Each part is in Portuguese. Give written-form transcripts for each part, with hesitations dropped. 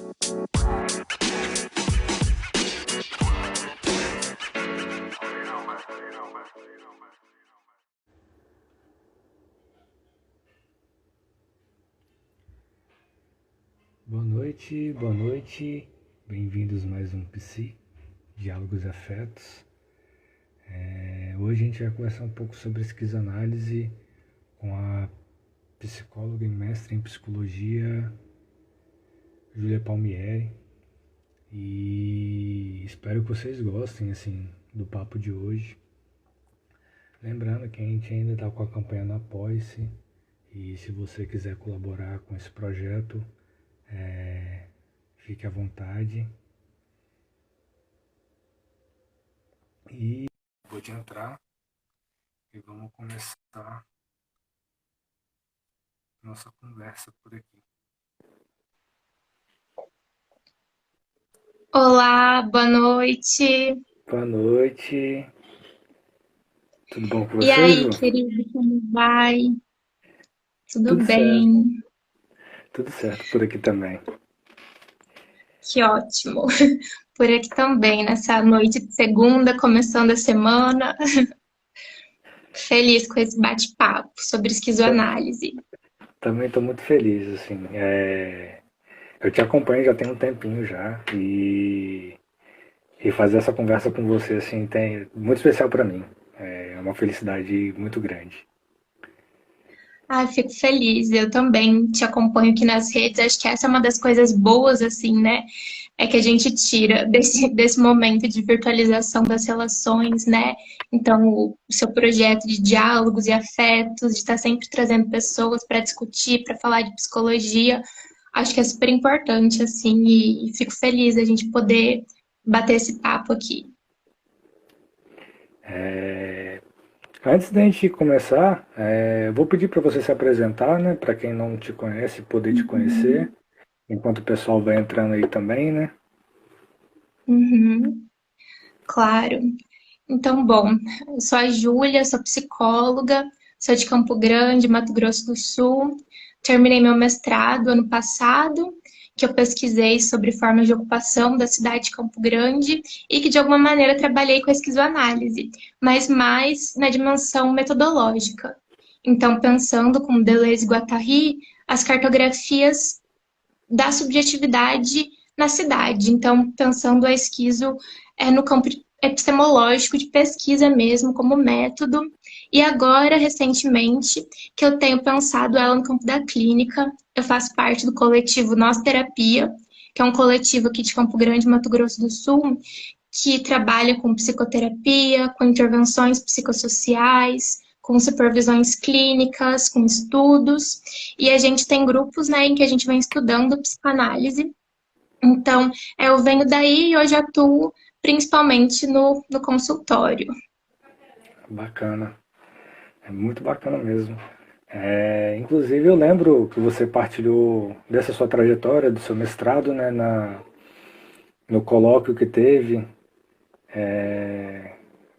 Boa noite, boa noite. Bem-vindos a mais um Psi, Diálogos e Afetos. Hoje a gente vai conversar um pouco sobre esquizoanálise com a psicóloga e mestre em psicologia, Júlia Palmieri. E espero que vocês gostem, assim, do papo de hoje. Lembrando que a gente ainda está com a campanha no Apoie-se. E se você quiser colaborar com esse projeto, fique à vontade. E vou te entrar e vamos começar nossa conversa por aqui. Olá, boa noite. Boa noite. Tudo bom com E você, aí, Ju? querido, como vai? Tudo Tudo certo. bem? Tudo certo por aqui também. Que ótimo. Por aqui também, nessa noite de segunda, começando a semana. Feliz com esse bate-papo sobre esquizoanálise. Também estou muito feliz, assim. Eu te acompanho já tem um tempinho já e fazer essa conversa com você, assim, tem muito especial para mim. É uma felicidade muito grande. Ah, fico feliz. Eu também te acompanho aqui nas redes. Acho que essa é uma das coisas boas, assim, né? É que a gente tira desse momento de virtualização das relações, né? Então, o seu projeto de diálogos e afetos, de estar sempre trazendo pessoas para discutir, para falar de psicologia, acho que é super importante, assim, e fico feliz a gente poder bater esse papo aqui. Antes da gente começar, vou pedir para você se apresentar, né? Para quem não te conhece, poder te conhecer, enquanto o pessoal vai entrando aí também, né? Uhum, claro. Então, bom, eu sou a Júlia, sou psicóloga, sou de Campo Grande, Mato Grosso do Sul. Terminei meu mestrado ano passado, que eu pesquisei sobre formas de ocupação da cidade de Campo Grande e que, de alguma maneira, trabalhei com a esquizoanálise, mas mais na dimensão metodológica. Então, pensando com Deleuze e Guattari, as cartografias da subjetividade na cidade. Então, pensando a esquizo no campo epistemológico de pesquisa mesmo, como método. E agora, recentemente, que eu tenho pensado ela no campo da clínica, eu faço parte do coletivo Nós Terapia, que é um coletivo aqui de Campo Grande, Mato Grosso do Sul, que trabalha com psicoterapia, com intervenções psicossociais, com supervisões clínicas, com estudos, e a gente tem grupos, né, em que a gente vem estudando psicanálise. Então, eu venho daí e hoje atuo principalmente no consultório. Bacana. É muito bacana mesmo. Inclusive, eu lembro que você partilhou dessa sua trajetória, do seu mestrado, né, no colóquio que teve,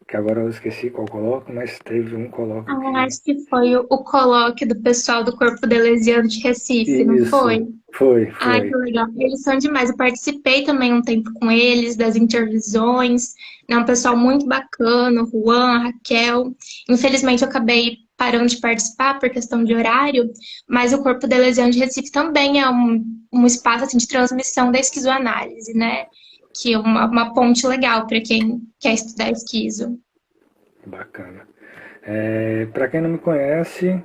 que agora eu esqueci qual colóquio, mas teve um colóquio Ah, que... acho que foi o colóquio do pessoal do Corpo Deleuziano de Recife, não Isso, foi? foi, Ai, que foi. legal. Eles são demais. Eu participei também um tempo com eles, das intervisões. É um pessoal muito bacana, o Juan, a Raquel. Infelizmente, eu acabei parando de participar por questão de horário, mas o Corpo Deleuziano de Recife também é um espaço assim, de transmissão da esquizoanálise, né? Que é uma ponte legal para quem quer estudar esquizo. Bacana. Para quem não me conhece,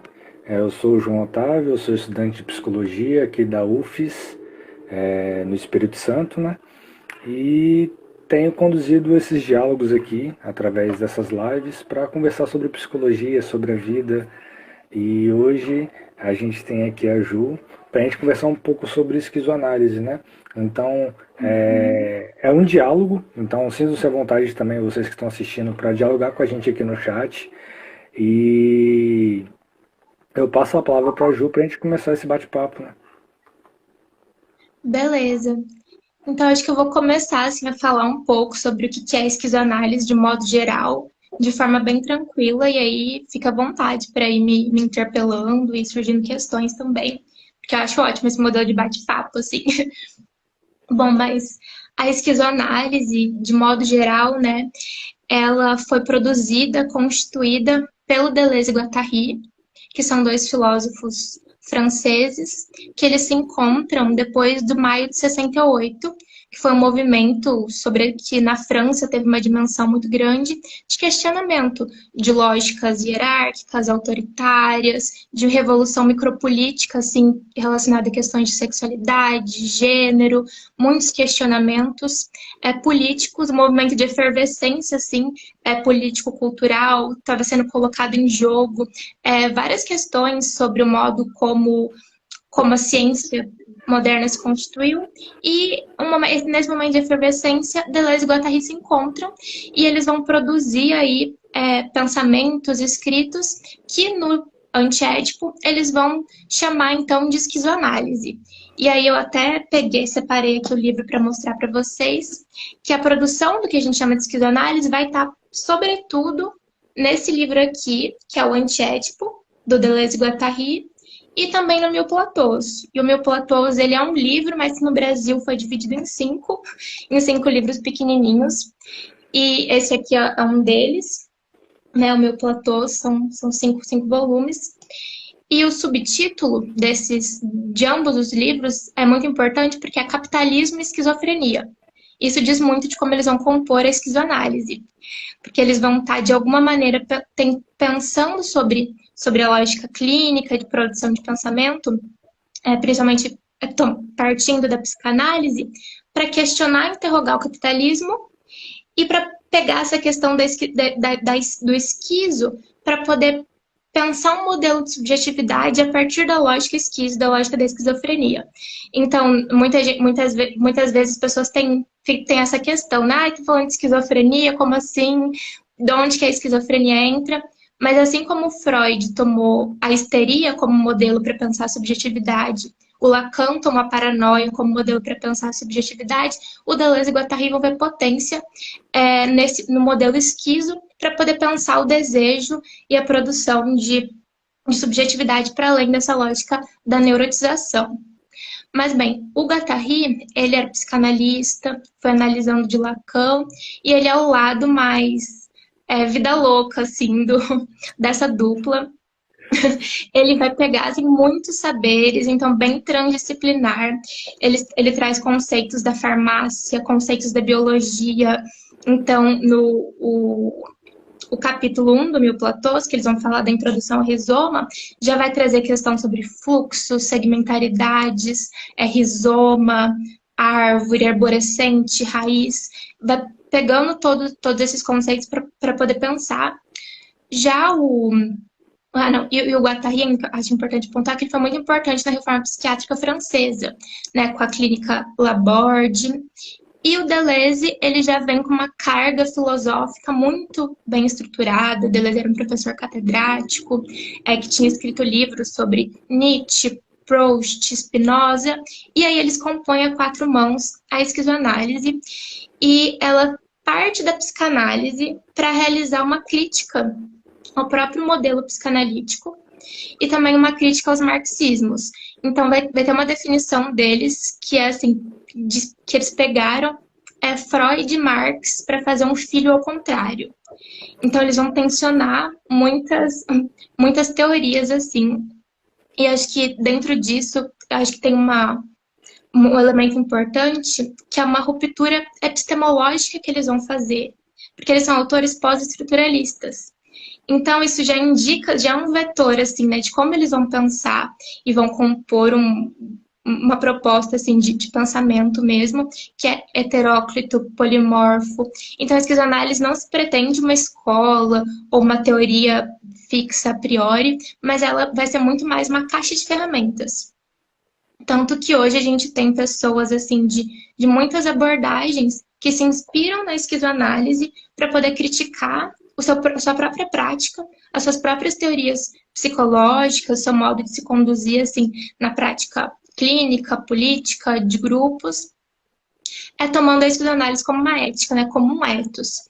eu sou o João Otávio, eu sou estudante de psicologia aqui da UFES, no Espírito Santo, né? E tenho conduzido esses diálogos aqui, através dessas lives, para conversar sobre psicologia, sobre a vida. E hoje a gente tem aqui a Ju, para a gente conversar um pouco sobre esquizoanálise, né? Então, é um diálogo, então sintam-se à vontade também, vocês que estão assistindo, para dialogar com a gente aqui no chat. E eu passo a palavra para a Ju para a gente começar esse bate-papo, né? Beleza. Então, acho que eu vou começar assim, a falar um pouco sobre o que é a esquizoanálise de modo geral, de forma bem tranquila, e aí fica à vontade para ir me interpelando e surgindo questões também, porque eu acho ótimo esse modelo de bate-papo, assim. Bom, mas a esquizoanálise, de modo geral, né, ela foi produzida, constituída pelo Deleuze e Guattari, que são dois filósofos franceses, que eles se encontram depois do Maio de 68, que foi um movimento sobre que na França teve uma dimensão muito grande de questionamento de lógicas hierárquicas, autoritárias, de revolução micropolítica, assim, relacionada a questões de sexualidade, gênero, muitos questionamentos políticos, um movimento de efervescência, assim, político-cultural, estava sendo colocado em jogo várias questões sobre o modo como a ciência moderna se constituiu, e nesse momento de efervescência, Deleuze e Guattari se encontram e eles vão produzir aí pensamentos escritos que no antiédipo eles vão chamar então de esquizoanálise. E aí eu até separei aqui o livro para mostrar para vocês que a produção do que a gente chama de esquizoanálise vai estar, sobretudo, nesse livro aqui, que é o Antiédipo, do Deleuze e Guattari, e também no Mil Platôs. E o Mil Platôs, ele é um livro, mas que no Brasil foi dividido em cinco livros pequenininhos. E esse aqui é um deles, né? O Mil Platôs são cinco volumes. E o subtítulo de ambos os livros é muito importante porque é Capitalismo e Esquizofrenia. Isso diz muito de como eles vão compor a esquizoanálise. Porque eles vão estar, de alguma maneira, pensando sobre a lógica clínica de produção de pensamento, principalmente partindo da psicanálise, para questionar e interrogar o capitalismo e para pegar essa questão do esquizo para poder pensar um modelo de subjetividade a partir da lógica esquizo, da lógica da esquizofrenia. Então, muitas vezes as pessoas têm essa questão, né? Tô falando de esquizofrenia, como assim? De onde que a esquizofrenia entra? Mas assim como Freud tomou a histeria como modelo para pensar a subjetividade, o Lacan tomou a paranoia como modelo para pensar a subjetividade, o Deleuze e Guattari vão ver potência no modelo esquizo para poder pensar o desejo e a produção de subjetividade para além dessa lógica da neurotização. Mas bem, o Guattari, ele era psicanalista, foi analisando de Lacan, e ele é o lado mais vida louca, assim, dessa dupla. Ele vai pegar assim, muitos saberes, então bem transdisciplinar. Ele traz conceitos da farmácia, conceitos da biologia. Então, o capítulo 1 do Mil Platôs, que eles vão falar da introdução ao rizoma, já vai trazer questão sobre fluxo, segmentaridades, rizoma, árvore, arborescente, raiz. Vai pegando todos esses conceitos para poder pensar. Já o Guattari, acho importante apontar que ele foi muito importante na reforma psiquiátrica francesa, né, com a clínica Laborde. E o Deleuze, ele já vem com uma carga filosófica muito bem estruturada. O Deleuze era um professor catedrático, que tinha escrito livros sobre Nietzsche, Proust, Spinoza, e aí eles compõem a quatro mãos a esquizoanálise, e ela parte da psicanálise para realizar uma crítica ao próprio modelo psicanalítico e também uma crítica aos marxismos. Então vai ter uma definição deles que é assim, que eles pegaram Freud e Marx para fazer um filho ao contrário. Então eles vão tensionar muitas teorias assim. E acho que dentro disso, acho que tem um elemento importante, que é uma ruptura epistemológica que eles vão fazer, porque eles são autores pós-estruturalistas. Então, isso já indica, já é um vetor, assim, né, de como eles vão pensar e vão compor uma proposta, assim, de pensamento mesmo, que é heteróclito, polimorfo. Então, a esquizoanálise não se pretende uma escola ou uma teoria fixa a priori, mas ela vai ser muito mais uma caixa de ferramentas. Tanto que hoje a gente tem pessoas, assim, de muitas abordagens que se inspiram na esquizoanálise para poder criticar a sua própria prática, as suas próprias teorias psicológicas, seu modo de se conduzir, assim, na prática clínica, política, de grupos, tomando a esquizoanálise como uma ética, né, como um ethos.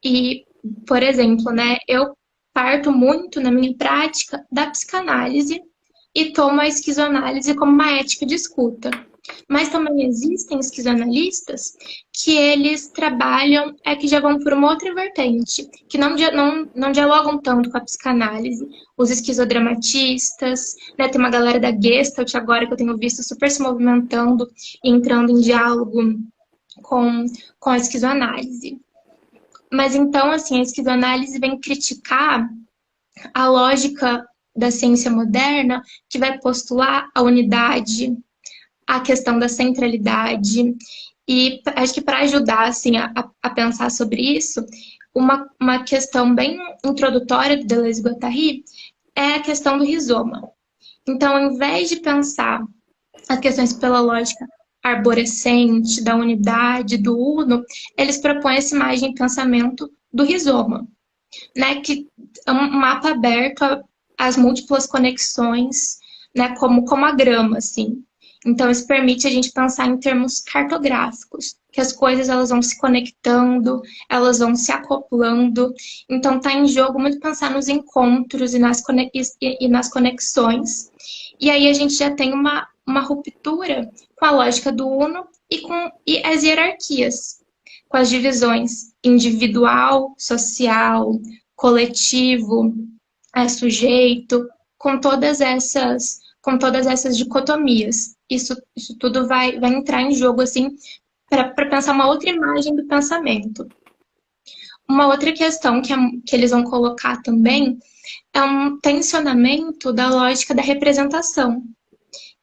E, por exemplo, né, eu parto muito na minha prática da psicanálise e tomo a esquizoanálise como uma ética de escuta. Mas também existem esquizoanalistas que eles trabalham, que já vão por uma outra vertente, que não dialogam tanto com a psicanálise. Os esquizodramatistas, né? Tem uma galera da Gestalt agora que eu tenho visto super se movimentando e entrando em diálogo com a esquizoanálise. Mas então, assim, a esquizoanálise vem criticar a lógica da ciência moderna, que vai postular a unidade, a questão da centralidade. E acho que para ajudar assim, a pensar sobre isso, uma questão bem introdutória do Deleuze-Guattari é a questão do rizoma. Então, ao invés de pensar as questões pela lógica arborescente, da unidade, do uno, eles propõem essa imagem de pensamento do rizoma, né, que é um mapa aberto às múltiplas conexões, né, como a grama, assim. Então, isso permite a gente pensar em termos cartográficos, que as coisas elas vão se conectando, elas vão se acoplando. Então, está em jogo muito pensar nos encontros e nas conexões. E aí a gente já tem uma ruptura com a lógica do uno e as hierarquias, com as divisões individual, social, coletivo, sujeito, com todas essas dicotomias. Isso tudo vai entrar em jogo, assim, para pensar uma outra imagem do pensamento. Uma outra questão que eles vão colocar também é um tensionamento da lógica da representação,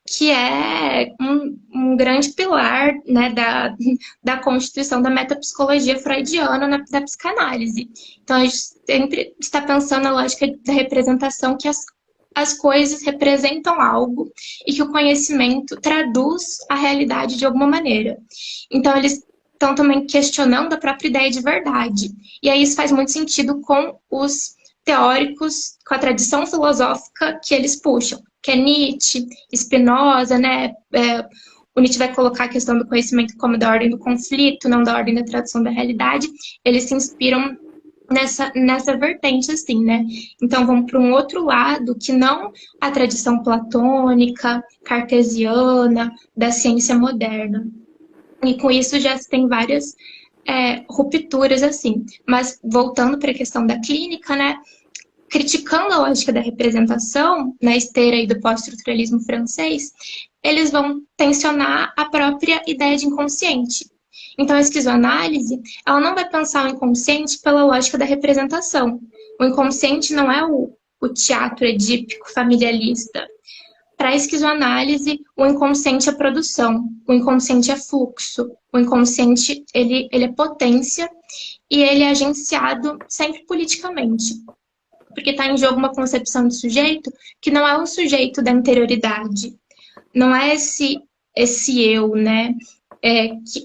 que é um grande pilar, né, da constituição da metapsicologia freudiana da psicanálise. Então, a gente sempre está pensando na lógica da representação, que as coisas representam algo e que o conhecimento traduz a realidade de alguma maneira. Então, eles estão também questionando a própria ideia de verdade. E aí isso faz muito sentido com os teóricos, com a tradição filosófica que eles puxam, que é Nietzsche, Spinoza, né? O Nietzsche vai colocar a questão do conhecimento como da ordem do conflito, não da ordem da tradução da realidade. Eles se inspiram nessa vertente, assim, né? Então, vamos para um outro lado, que não a tradição platônica, cartesiana, da ciência moderna. E com isso já se tem várias rupturas, assim. Mas, voltando para a questão da clínica, né? Criticando a lógica da representação, na esteira aí do pós-estruturalismo francês, eles vão tensionar a própria ideia de inconsciente. Então, a esquizoanálise, ela não vai pensar o inconsciente pela lógica da representação. O inconsciente não é o teatro edípico familiarista. Para a esquizoanálise, o inconsciente é produção, o inconsciente é fluxo, o inconsciente ele é potência e ele é agenciado sempre politicamente. Porque está em jogo uma concepção de sujeito que não é um sujeito da interioridade, não é esse eu, né?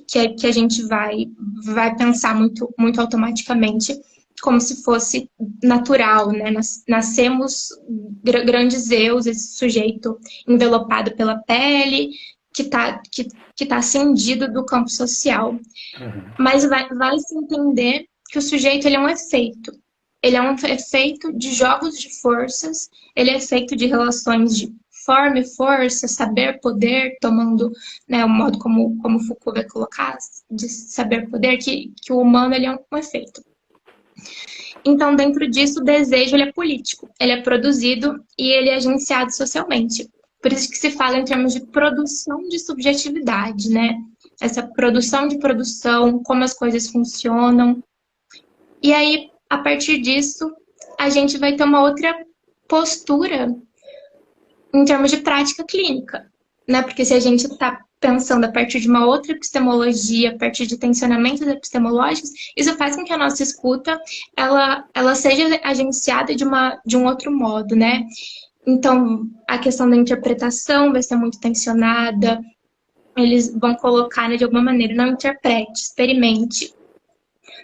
Que a gente vai pensar muito, muito automaticamente, como se fosse natural, né? Nascemos grandes eus, esse sujeito envelopado pela pele, que tá cindido do campo social. Mas vai se entender que o sujeito ele é um efeito. Ele é um efeito de jogos de forças, ele é efeito de relações de forma e força, saber, poder, tomando, né, o modo como Foucault vai colocar, de saber, poder, que o humano ele é um efeito. Então, dentro disso, o desejo ele é político, ele é produzido e ele é agenciado socialmente. Por isso que se fala em termos de produção de subjetividade, né? Essa produção de produção, como as coisas funcionam. E aí, a partir disso, a gente vai ter uma outra postura em termos de prática clínica, né? Porque se a gente está pensando a partir de uma outra epistemologia, a partir de tensionamentos epistemológicos, isso faz com que a nossa escuta ela seja agenciada de um outro modo, né? Então, a questão da interpretação vai ser muito tensionada, eles vão colocar, né, de alguma maneira, não interprete, experimente.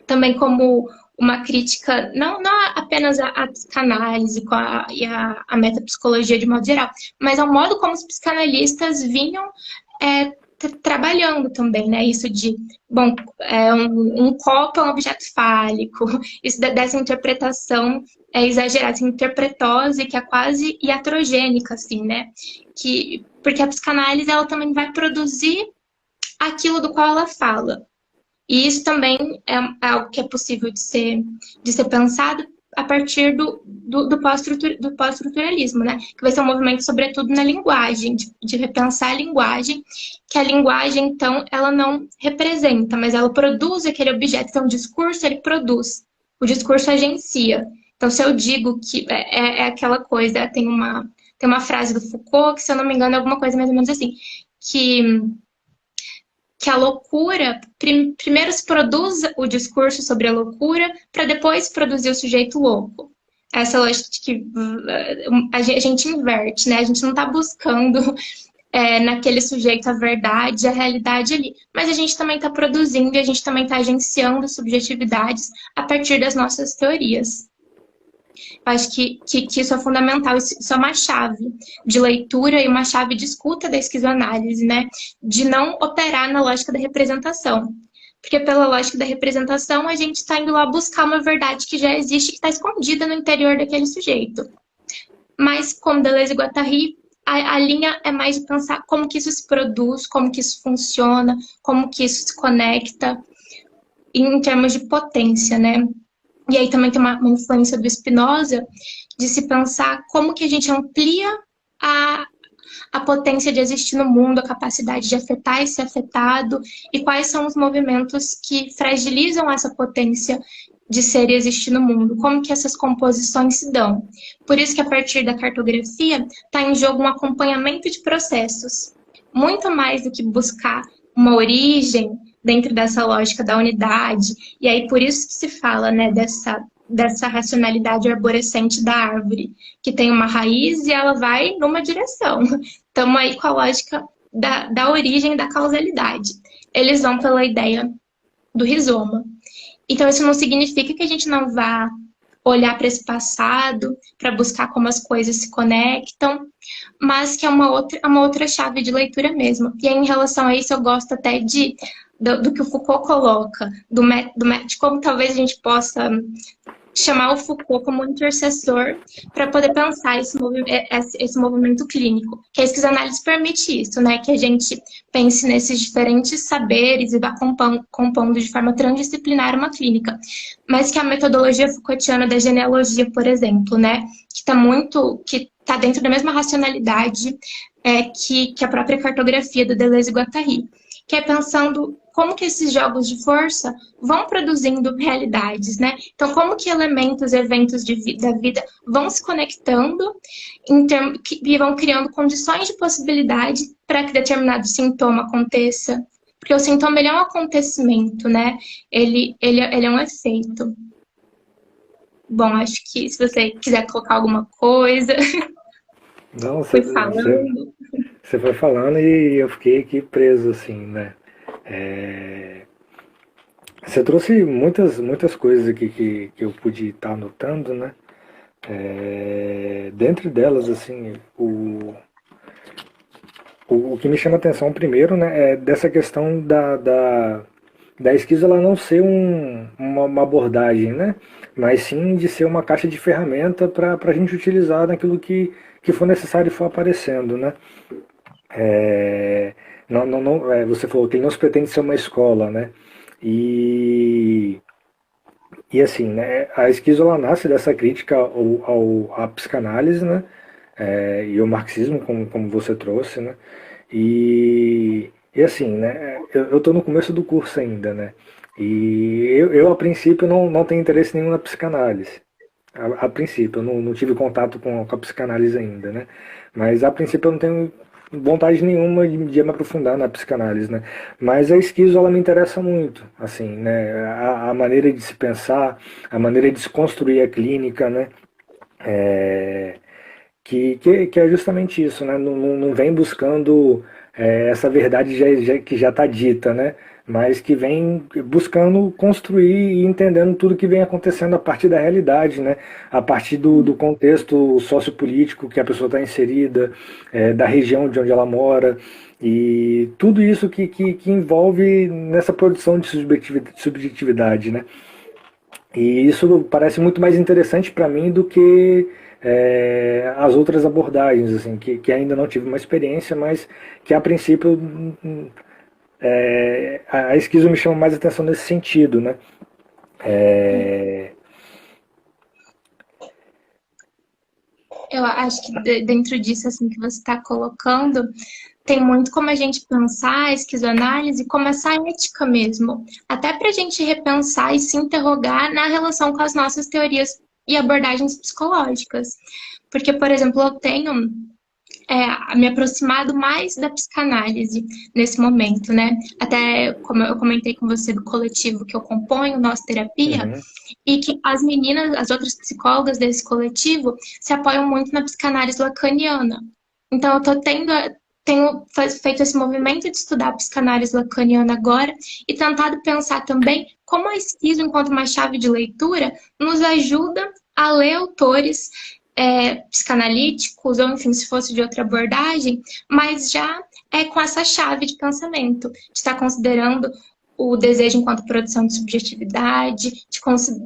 Também como uma crítica, não apenas à psicanálise e à metapsicologia de modo geral, mas ao modo como os psicanalistas vinham trabalhando também, né? Isso de, bom, um copo é um objeto fálico, isso dessa interpretação exagerada, essa interpretose que é quase iatrogênica, assim, né? porque a psicanálise ela também vai produzir aquilo do qual ela fala. E isso também é algo que é possível de ser pensado a partir do pós-estruturalismo, né? Que vai ser um movimento, sobretudo, na linguagem, de repensar a linguagem, que a linguagem, então, ela não representa, mas ela produz aquele objeto. Então, o discurso, ele produz. O discurso agencia. Então, se eu digo que é aquela coisa, tem uma frase do Foucault, que, se eu não me engano, é alguma coisa mais ou menos assim, que a loucura, primeiro se produz o discurso sobre a loucura, para depois produzir o sujeito louco. Essa lógica de que a gente inverte, né? A gente não está buscando naquele sujeito a verdade, a realidade ali. Mas a gente também está produzindo e a gente também está agenciando subjetividades a partir das nossas teorias. Eu acho que isso é fundamental, isso é uma chave de leitura e uma chave de escuta da esquizoanálise, né? De não operar na lógica da representação. Porque pela lógica da representação, a gente está indo lá buscar uma verdade que já existe, que está escondida no interior daquele sujeito. Mas, como Deleuze e Guattari, a linha é mais de pensar como que isso se produz, como que isso funciona, como que isso se conecta, em termos de potência, né? E aí também tem uma influência do Spinoza de se pensar como que a gente amplia a potência de existir no mundo, a capacidade de afetar e ser afetado, e quais são os movimentos que fragilizam essa potência de ser e existir no mundo, como que essas composições se dão. Por isso que a partir da cartografia está em jogo um acompanhamento de processos, muito mais do que buscar uma origem dentro dessa lógica da unidade, e aí por isso que se fala, né, dessa racionalidade arborescente da árvore, que tem uma raiz e ela vai numa direção. Estamos aí com a lógica da origem da causalidade. Eles vão pela ideia do rizoma. Então isso não significa que a gente não vá olhar para esse passado, para buscar como as coisas se conectam, mas que é uma outra chave de leitura mesmo. E aí, em relação a isso, eu gosto até do que o Foucault coloca, de como talvez a gente possa chamar o Foucault como um intercessor para poder pensar esse movimento clínico. Que a esquizoanálise permite isso, né? Que a gente pense nesses diferentes saberes e vá compondo de forma transdisciplinar uma clínica. Mas que a metodologia Foucaultiana da genealogia, por exemplo, né? Que está dentro da mesma racionalidade que a própria cartografia do Deleuze e Guattari, que é pensando como que esses jogos de força vão produzindo realidades, né? Então, como que elementos, eventos da vida vão se conectando e vão criando condições de possibilidade para que determinado sintoma aconteça. Porque o sintoma, ele é um acontecimento, né? Ele é um efeito. Bom, acho que se você quiser colocar alguma coisa... Não, Fui falando. Você foi falando e eu fiquei aqui preso, assim, né? Você trouxe muitas coisas aqui que eu pude estar anotando, né? Dentre delas, assim, o que me chama a atenção primeiro, né, é dessa questão da esquiza ela não ser uma abordagem, né? Mas sim de ser uma caixa de ferramenta para a gente utilizar naquilo que for necessário e for aparecendo, né? Você falou que ele não se pretende ser uma escola, né? E assim, né, a esquizo ela nasce dessa crítica à psicanálise, né? E ao marxismo, como você trouxe, né? E assim, né? Eu tô no começo do curso ainda, né? E eu a princípio, não tenho interesse nenhum na psicanálise. A princípio, eu não tive contato com a psicanálise ainda, né? Mas a princípio eu não tenho vontade nenhuma de me aprofundar na psicanálise, né? Mas a esquizo, ela me interessa muito, assim, né? A maneira de se pensar, a maneira de se construir a clínica, né? Que é justamente isso, né? Não vem buscando essa verdade que já está dita, né? Mas que vem buscando construir e entendendo tudo que vem acontecendo a partir da realidade, né? A partir do contexto sociopolítico que a pessoa está inserida, da região de onde ela mora, e tudo isso que envolve nessa produção de subjetividade, né? E isso parece muito mais interessante para mim do que as outras abordagens, assim, que ainda não tive uma experiência, mas que a princípio a esquizo me chama mais atenção nesse sentido, né? É, Eu acho que dentro disso, assim, que você está colocando, tem muito como a gente pensar a esquizoanálise como essa ética mesmo. Até para a gente repensar e se interrogar na relação com as nossas teorias e abordagens psicológicas. Porque, por exemplo, eu tenho me aproximado mais da psicanálise nesse momento, né? Até como eu comentei com você do coletivo que eu componho, Nós Terapia, uhum, e que as meninas, as outras psicólogas desse coletivo, se apoiam muito na psicanálise lacaniana. Então, eu tô tenho feito esse movimento de estudar a psicanálise lacaniana agora e tentado pensar também como a esquizo, enquanto uma chave de leitura, nos ajuda a ler autores psicanalíticos, ou enfim, se fosse de outra abordagem, mas já com essa chave de pensamento, de estar considerando o desejo enquanto produção de subjetividade,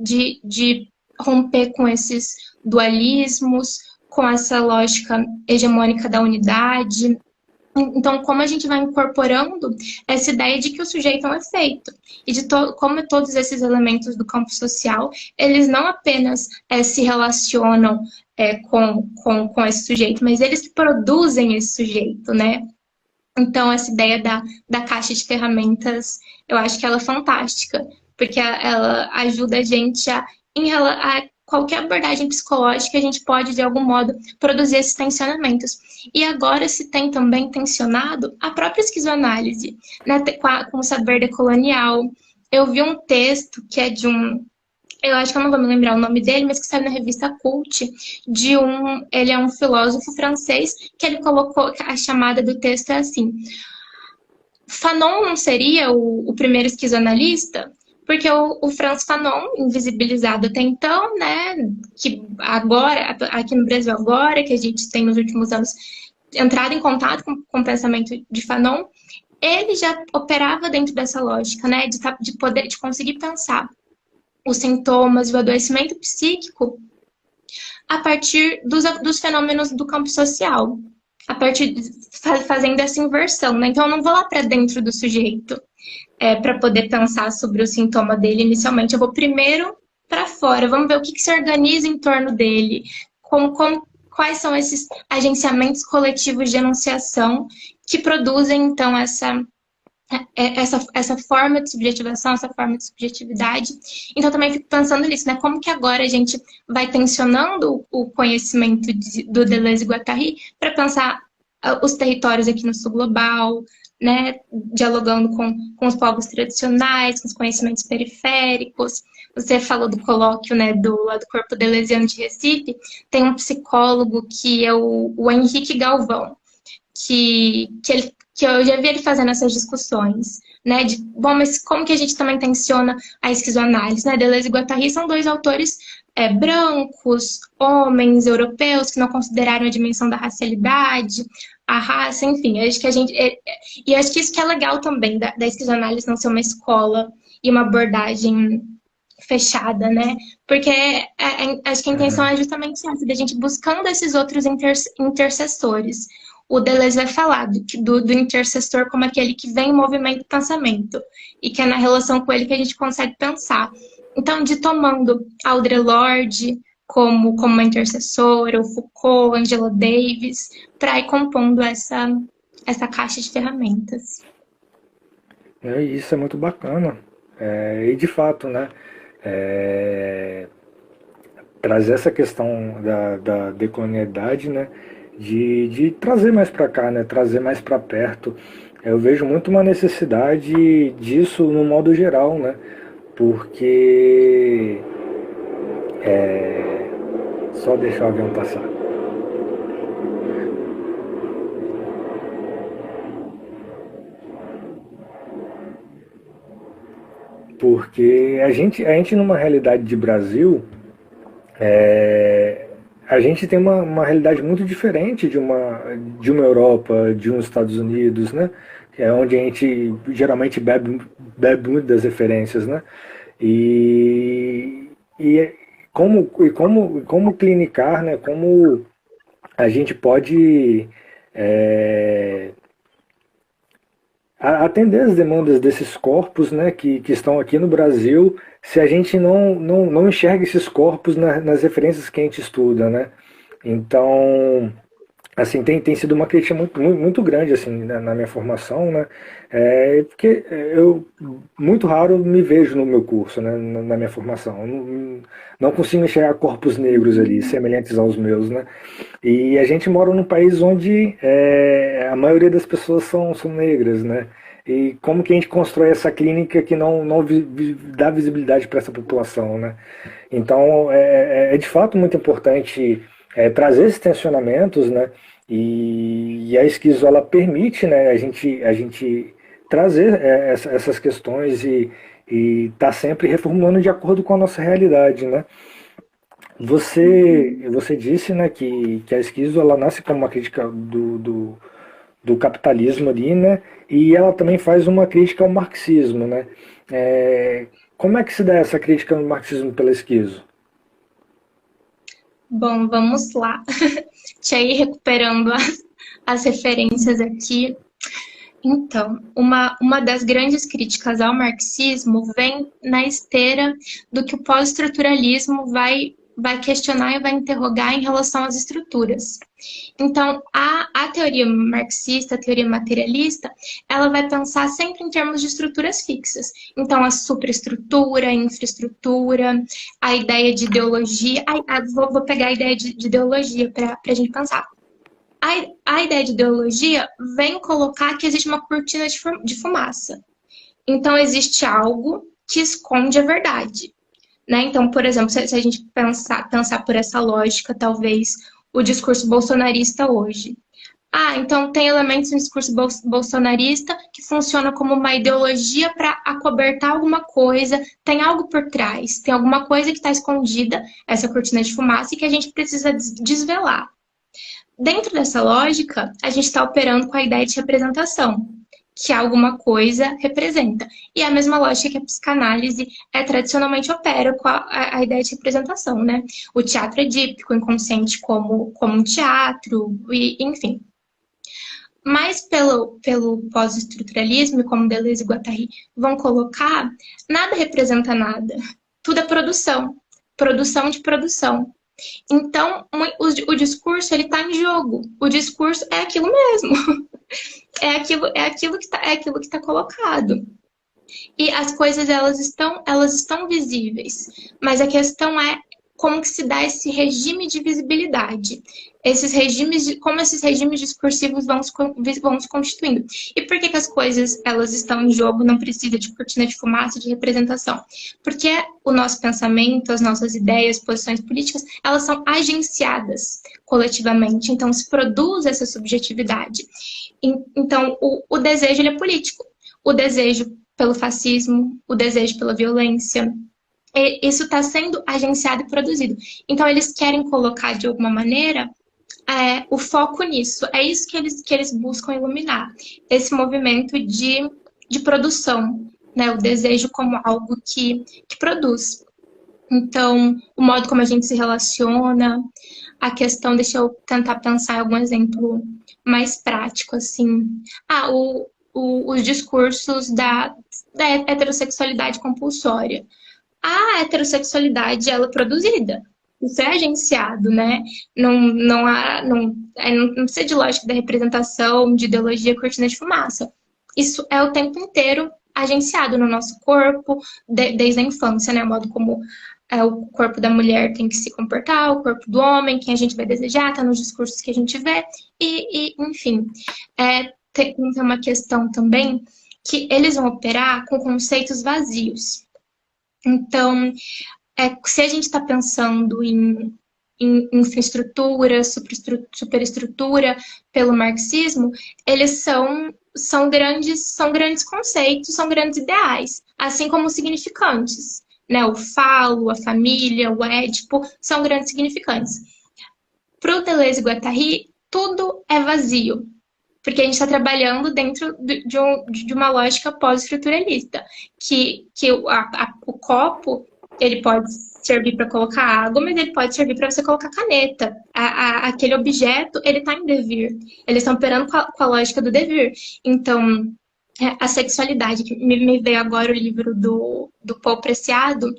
de romper com esses dualismos, com essa lógica hegemônica da unidade. Então, como a gente vai incorporando essa ideia de que o sujeito é um efeito e de como todos esses elementos do campo social, eles não apenas se relacionam com esse sujeito, mas eles produzem esse sujeito, né? Então, essa ideia da caixa de ferramentas, eu acho que ela é fantástica, porque ela ajuda a gente a qualquer abordagem psicológica, a gente pode, de algum modo, produzir esses tensionamentos. E agora se tem também tensionado a própria esquizoanálise, né, com o saber decolonial. Eu vi um texto que é de eu acho que eu não vou me lembrar o nome dele, mas que saiu na revista Cult, ele é um filósofo francês, que ele colocou, a chamada do texto é assim: Fanon não seria o primeiro esquizoanalista? Porque o Franz Fanon, invisibilizado até então, né, que agora, aqui no Brasil agora, que a gente tem nos últimos anos entrado em contato com o pensamento de Fanon, ele já operava dentro dessa lógica, né, de poder, de conseguir pensar os sintomas e o adoecimento psíquico a partir dos fenômenos do campo social, a partir fazendo essa inversão, né? Então eu não vou lá para dentro do sujeito para poder pensar sobre o sintoma dele inicialmente. Eu vou primeiro para fora, vamos ver o que se organiza em torno dele, quais são esses agenciamentos coletivos de enunciação que produzem então essa forma de subjetivação, essa forma de subjetividade. Então, também fico pensando nisso, né? Como que agora a gente vai tensionando o conhecimento do Deleuze e Guattari para pensar os territórios aqui no sul global, né? Dialogando com os povos tradicionais, com os conhecimentos periféricos. Você falou do colóquio, né, do Corpo Deleuziano de Recife. Tem um psicólogo que é o Henrique Galvão, que eu já vi ele fazendo essas discussões, né, bom, mas como que a gente também tensiona a esquizoanálise, né? Deleuze e Guattari são dois autores brancos, homens, europeus, que não consideraram a dimensão da racialidade, a raça, enfim, acho que a gente... e acho que isso que é legal também, da esquizoanálise não ser uma escola e uma abordagem fechada, né? Porque acho que a intenção uhum. é justamente essa, da gente buscando esses outros intercessores. O Deleuze vai falar do intercessor como aquele que vem em movimento do pensamento e que é na relação com ele que a gente consegue pensar. Então, de tomando Audre Lorde como uma intercessora, o Foucault, Angela Davis, para ir compondo essa caixa de ferramentas. Isso é muito bacana. E de fato, né? é, Trazer essa questão da decolonialidade, né? De trazer mais para cá, né? Trazer mais para perto. Eu vejo muito uma necessidade disso no modo geral, né? Porque só deixar o avião passar. Porque a gente numa realidade de Brasil, a gente tem uma realidade muito diferente de uma Europa, de uns Estados Unidos, né? Que é onde a gente geralmente bebe muito das referências, né? E, e como clinicar, né? Como a gente pode é, atender as demandas desses corpos, né, que estão aqui no Brasil, se a gente não enxerga esses corpos nas referências que a gente estuda, né? Então, assim, tem sido uma crítica muito grande, assim, na minha formação, né? Porque eu, muito raro, me vejo no meu curso, né? Na minha formação. Eu não consigo enxergar corpos negros ali, semelhantes aos meus, né? E a gente mora num país onde a maioria das pessoas são negras, né? E como que a gente constrói essa clínica que não dá visibilidade para essa população, né? Então, é de fato muito importante trazer esses tensionamentos, né? E a esquizo, ela permite, né, a gente trazer essas questões e tá sempre reformulando de acordo com a nossa realidade, né? Você disse, né, que a esquizo, ela nasce como uma crítica do capitalismo ali, né? E ela também faz uma crítica ao marxismo, né? Como é que se dá essa crítica no marxismo pela esquizo? Bom, vamos lá. Deixa eu ir recuperando as referências aqui. Então, uma das grandes críticas ao marxismo vem na esteira do que o pós-estruturalismo vai questionar e vai interrogar em relação às estruturas. Então, a teoria marxista, a teoria materialista, ela vai pensar sempre em termos de estruturas fixas. Então, a superestrutura, a infraestrutura, a ideia de ideologia. Vou pegar a ideia de ideologia para a gente pensar. A ideia de ideologia vem colocar que existe uma cortina de fumaça. Então, existe algo que esconde a verdade. Né? Então, por exemplo, se a gente pensar por essa lógica, talvez o discurso bolsonarista hoje. Então tem elementos no discurso bolsonarista que funciona como uma ideologia para acobertar alguma coisa, tem algo por trás, tem alguma coisa que está escondida, essa cortina de fumaça, e que a gente precisa desvelar. Dentro dessa lógica, a gente está operando com a ideia de representação, que alguma coisa representa. E a mesma lógica que a psicanálise tradicionalmente opera com a ideia de representação, né? O teatro edípico, o inconsciente como um teatro, enfim. Mas pelo pós-estruturalismo, e como Deleuze e Guattari vão colocar, nada representa nada. Tudo é produção. Produção de produção. Então, o discurso ele está em jogo. O discurso é aquilo mesmo. É aquilo que tá colocado. E as coisas elas estão visíveis. Mas a questão é como que se dá esse regime de visibilidade. Como esses regimes discursivos vão se constituindo. E por que as coisas elas estão em jogo, não precisa de cortina de fumaça, de representação? Porque o nosso pensamento, as nossas ideias, posições políticas, elas são agenciadas coletivamente. Então se produz essa subjetividade. Então o desejo ele é político. O desejo pelo fascismo, o desejo pela violência, isso está sendo agenciado e produzido. Então, eles querem colocar, de alguma maneira, o foco nisso. É isso que eles buscam iluminar. Esse movimento de produção, né? O desejo como algo que produz. Então, o modo como a gente se relaciona, a questão, deixa eu tentar pensar em algum exemplo mais prático, assim. Os discursos da heterossexualidade compulsória. A heterossexualidade, ela é produzida. Isso é agenciado, né? Não precisa de lógica da representação, de ideologia, cortina de fumaça. Isso é o tempo inteiro agenciado no nosso corpo, desde a infância, né? O modo como o corpo da mulher tem que se comportar, o corpo do homem, quem a gente vai desejar, tá nos discursos que a gente vê, enfim. Tem uma questão também que eles vão operar com conceitos vazios. Então, se a gente está pensando em infraestrutura, superestrutura pelo marxismo, eles são grandes conceitos, são grandes ideais, assim como os significantes. Né? O falo, a família, o édipo, são grandes significantes. Para o Deleuze e Guattari, tudo é vazio, porque a gente está trabalhando dentro de uma lógica pós-estruturalista, que o copo Ele pode servir para colocar água, mas ele pode servir para você colocar caneta. Aquele objeto, ele está em devir. Eles estão operando com a lógica do devir. Então, a sexualidade, que me veio agora o livro do Paul Preciado,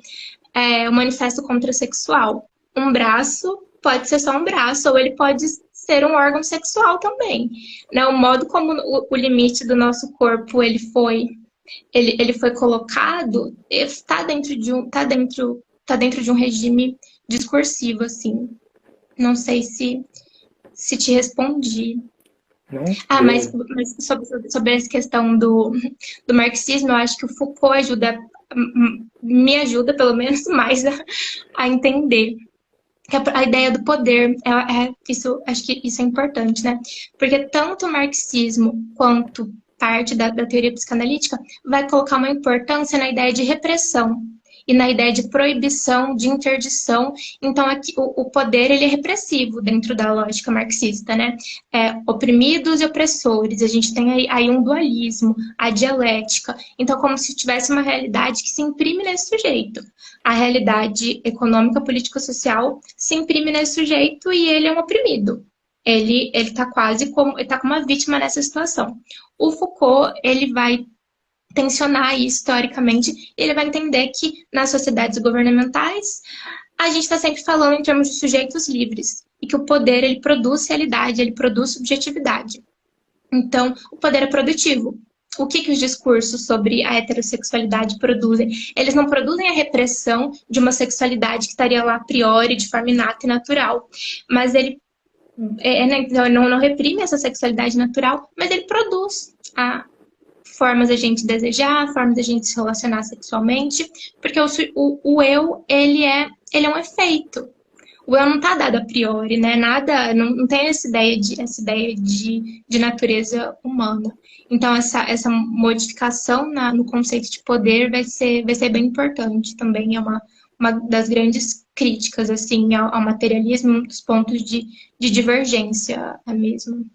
é o Manifesto Contrasexual. Um braço pode ser só um braço, ou ele pode ser um órgão sexual também. Né? O modo como o limite do nosso corpo ele foi colocado, está dentro de um regime discursivo, assim. Não sei se te respondi. Não? Mas sobre essa questão do marxismo, eu acho que o Foucault me ajuda, pelo menos, mais a entender. Que a ideia do poder, acho que isso é importante, né? Porque tanto o marxismo quanto parte da teoria psicanalítica vai colocar uma importância na ideia de repressão e na ideia de proibição, de interdição. Então, aqui, o poder ele é repressivo dentro da lógica marxista, né? Oprimidos e opressores. A gente tem aí um dualismo, a dialética. Então, como se tivesse uma realidade que se imprime nesse sujeito. A realidade econômica, política, social se imprime nesse sujeito e ele é um oprimido. Ele está quase como uma vítima nessa situação. O Foucault, ele vai tensionar isso historicamente, e ele vai entender que nas sociedades governamentais a gente está sempre falando em termos de sujeitos livres e que o poder ele produz realidade, ele produz subjetividade. Então, o poder é produtivo. O que os discursos sobre a heterossexualidade produzem? Eles não produzem a repressão de uma sexualidade que estaria lá a priori, de forma inata e natural, mas ele não reprime essa sexualidade natural, mas ele produz formas da gente desejar, formas da gente se relacionar sexualmente, porque o eu, ele é um efeito. O eu não está dado a priori, né? Nada, não tem essa ideia de natureza humana. Então, essa modificação no conceito de poder vai ser bem importante também. É uma das grandes críticas, assim, ao materialismo, um dos pontos de divergência mesmo.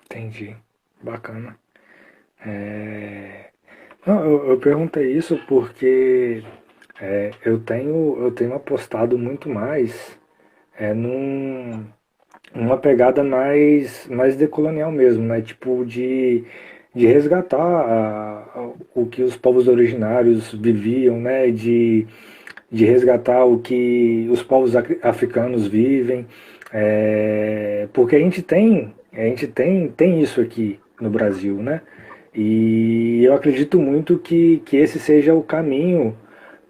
Entendi. Bacana. Não, eu perguntei isso porque eu tenho apostado muito mais numa pegada mais decolonial mesmo, né? Tipo de resgatar o que os povos originários viviam, né? De resgatar o que os povos africanos vivem, porque a gente tem isso aqui no Brasil, né? E eu acredito muito que esse seja o caminho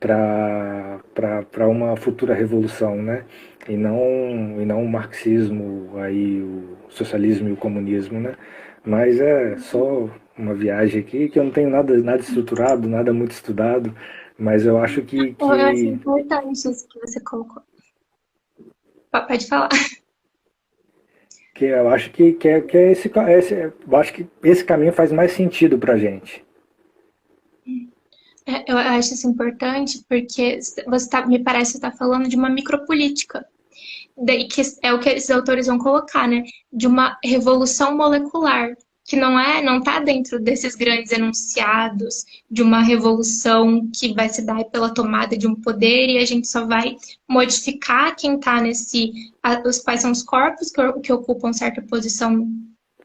para uma futura revolução, né? E não o marxismo, aí, o socialismo e o comunismo, né? Mas é só uma viagem aqui que eu não tenho nada estruturado, nada muito estudado, mas eu acho Eu acho importante isso que você colocou. Pode falar. Que eu acho que eu acho que esse caminho faz mais sentido pra gente. Eu acho isso importante porque me parece estar falando de uma micropolítica. Daí que é o que esses autores vão colocar, né? De uma revolução molecular, que não está dentro desses grandes enunciados de uma revolução que vai se dar pela tomada de um poder e a gente só vai modificar quem está quais são os corpos que ocupam certa posição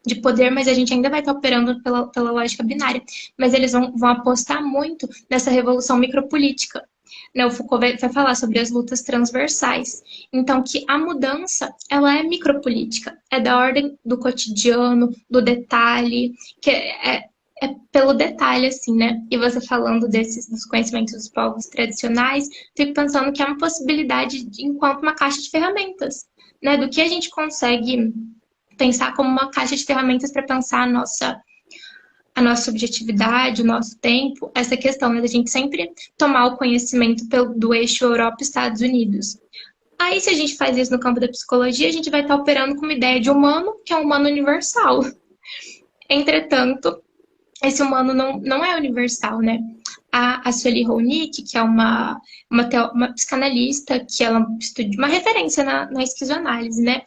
de poder, mas a gente ainda vai estar operando pela lógica binária. Mas eles vão apostar muito nessa revolução micropolítica. Né? O Foucault vai falar sobre as lutas transversais. Então, que a mudança, ela é micropolítica. É da ordem do cotidiano, do detalhe, que é pelo detalhe, assim, né? E você falando dos conhecimentos dos povos tradicionais, fico pensando que é uma possibilidade enquanto uma caixa de ferramentas, né? Do que a gente consegue pensar como uma caixa de ferramentas para pensar a nossa subjetividade, o nosso tempo, essa questão, né, da gente sempre tomar o conhecimento do eixo Europa-Estados Unidos. Aí, se a gente faz isso no campo da psicologia, a gente vai estar operando com uma ideia de humano, que é um humano universal. Entretanto, esse humano não é universal, né? A Sueli Rolnick, que é uma psicanalista, que ela estuda uma referência na esquizoanálise, né?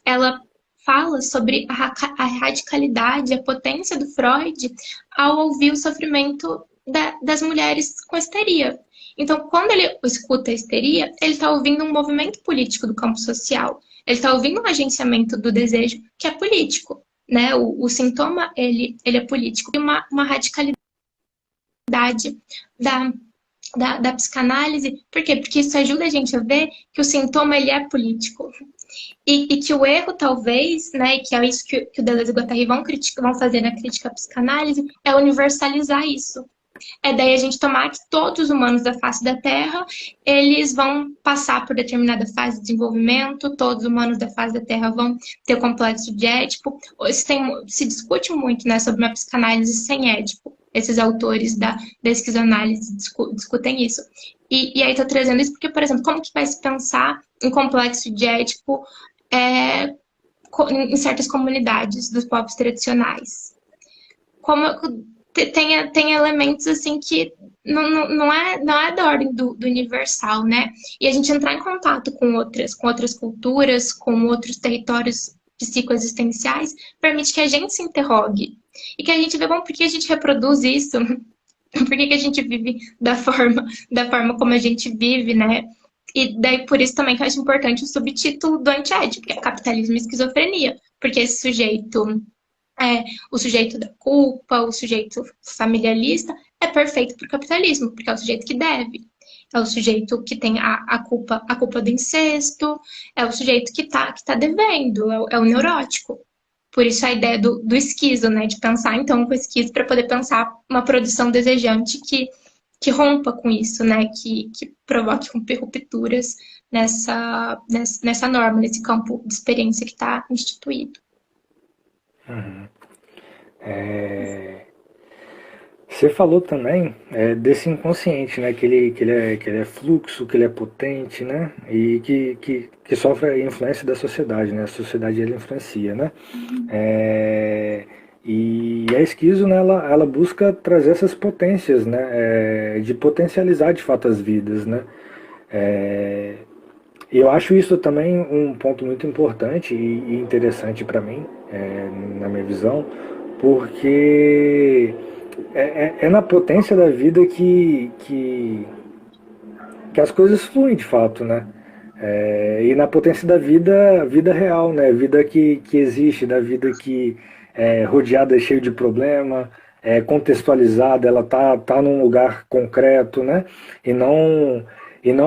Ela fala sobre a radicalidade, a potência do Freud ao ouvir o sofrimento das mulheres com histeria. Então, quando ele escuta a histeria, ele está ouvindo um movimento político do campo social. Ele está ouvindo um agenciamento do desejo que é político, né? O sintoma, ele é político. E uma radicalidade da, da psicanálise. Por quê? Porque isso ajuda a gente a ver que o sintoma, ele é político. E que o erro, talvez, né, e que é isso que o Deleuze e o Guattari vão fazer na crítica à psicanálise, é universalizar isso. É daí a gente tomar que todos os humanos da face da Terra, eles vão passar por determinada fase de desenvolvimento, todos os humanos da face da Terra vão ter o complexo de Édipo. Se discute muito, né, sobre uma psicanálise sem Édipo. Esses autores da esquizoanálise discutem isso. E aí estou trazendo isso porque, por exemplo, como que vai se pensar em complexo de Édipo em certas comunidades dos povos tradicionais? Como tem elementos assim que não é da ordem do universal, né? E a gente entrar em contato com outras culturas, com outros territórios psicoexistenciais, permite que a gente se interrogue. E que a gente vê, bom, por que a gente reproduz isso? Por que a gente vive da forma como a gente vive, né? E daí, por isso também que eu acho importante o subtítulo do Antiédipo, que é Capitalismo e Esquizofrenia. Porque esse sujeito, o sujeito da culpa, o sujeito familiarista, é perfeito para o capitalismo, porque é o sujeito que deve. É o sujeito que tem a culpa do incesto, é o sujeito que tá devendo, é o neurótico. Por isso a ideia do esquizo, né? De pensar, então, com o esquizo para poder pensar uma produção desejante que rompa com isso, né? Que provoque rupturas nessa norma, nesse campo de experiência que está instituído. Uhum. Você falou também desse inconsciente, né? Que ele é fluxo, que ele é potente, né? E que sofre a influência da sociedade, né? A sociedade ele influencia, né? E a esquizo, né, ela busca trazer essas potências, né? De potencializar de fato as vidas, né? E eu acho isso também um ponto muito importante e interessante para mim, na minha visão, porque é na potência da vida que as coisas fluem de fato, né? E na potência da vida real, né? Vida que existe, da vida que é rodeada, cheia de problema, contextualizada, ela tá num lugar concreto, né? E não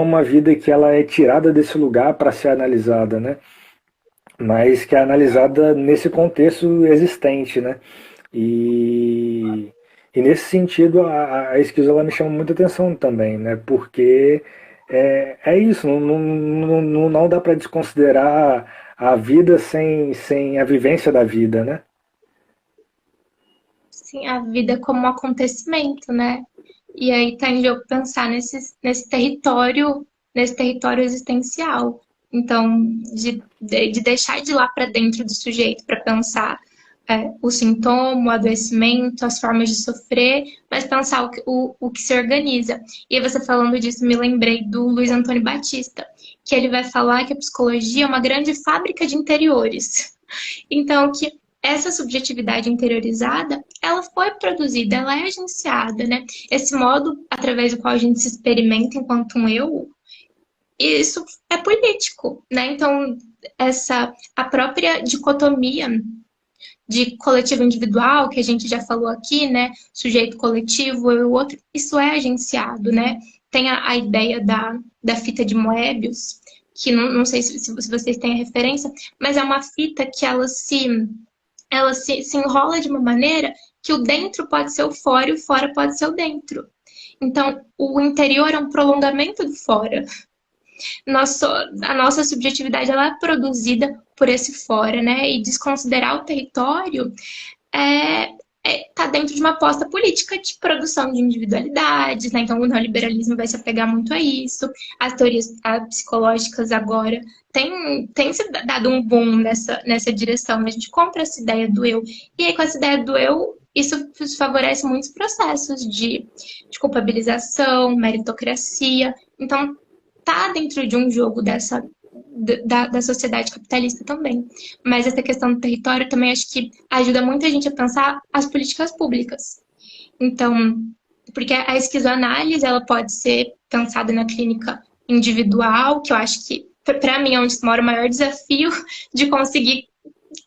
uma vida que ela é tirada desse lugar para ser analisada, né? Mas que é analisada nesse contexto existente, né? E, e nesse sentido a esquizo ela me chama muita atenção também, né? Porque é isso, não dá para desconsiderar a vida sem a vivência da vida, né? Sim, a vida como um acontecimento, né? E aí tá em jogo pensar nesse território existencial. Então, de deixar de ir lá para dentro do sujeito para pensar o sintoma, o adoecimento, as formas de sofrer, mas pensar o que se organiza. E aí você falando disso, me lembrei do Luiz Antônio Batista, que ele vai falar que a psicologia é uma grande fábrica de interiores. Então, que essa subjetividade interiorizada, ela foi produzida, ela é agenciada, né? Esse modo através do qual a gente se experimenta enquanto um eu, isso é político, né? Então, a própria dicotomia de coletivo individual, que a gente já falou aqui, né? Sujeito coletivo, eu e o outro, isso é agenciado, né? Tem a ideia da fita de Moebius, que não sei se vocês têm a referência, mas é uma fita que ela se enrola de uma maneira que o dentro pode ser o fora e o fora pode ser o dentro. Então, o interior é um prolongamento do fora. A nossa subjetividade ela é produzida por esse fora, né? E desconsiderar o território tá dentro de uma aposta política de produção de individualidades, né? Então o neoliberalismo vai se apegar muito a isso. As teorias psicológicas agora têm se dado um boom nessa direção, né? A gente compra essa ideia do eu. E aí, com essa ideia do eu, isso favorece muitos processos de culpabilização, meritocracia. Então, tá dentro de um jogo da sociedade capitalista também. Mas essa questão do território também acho que ajuda muita gente a pensar as políticas públicas. Então, porque a esquizoanálise ela pode ser pensada na clínica individual, que eu acho que, para mim, é onde mora o maior desafio de conseguir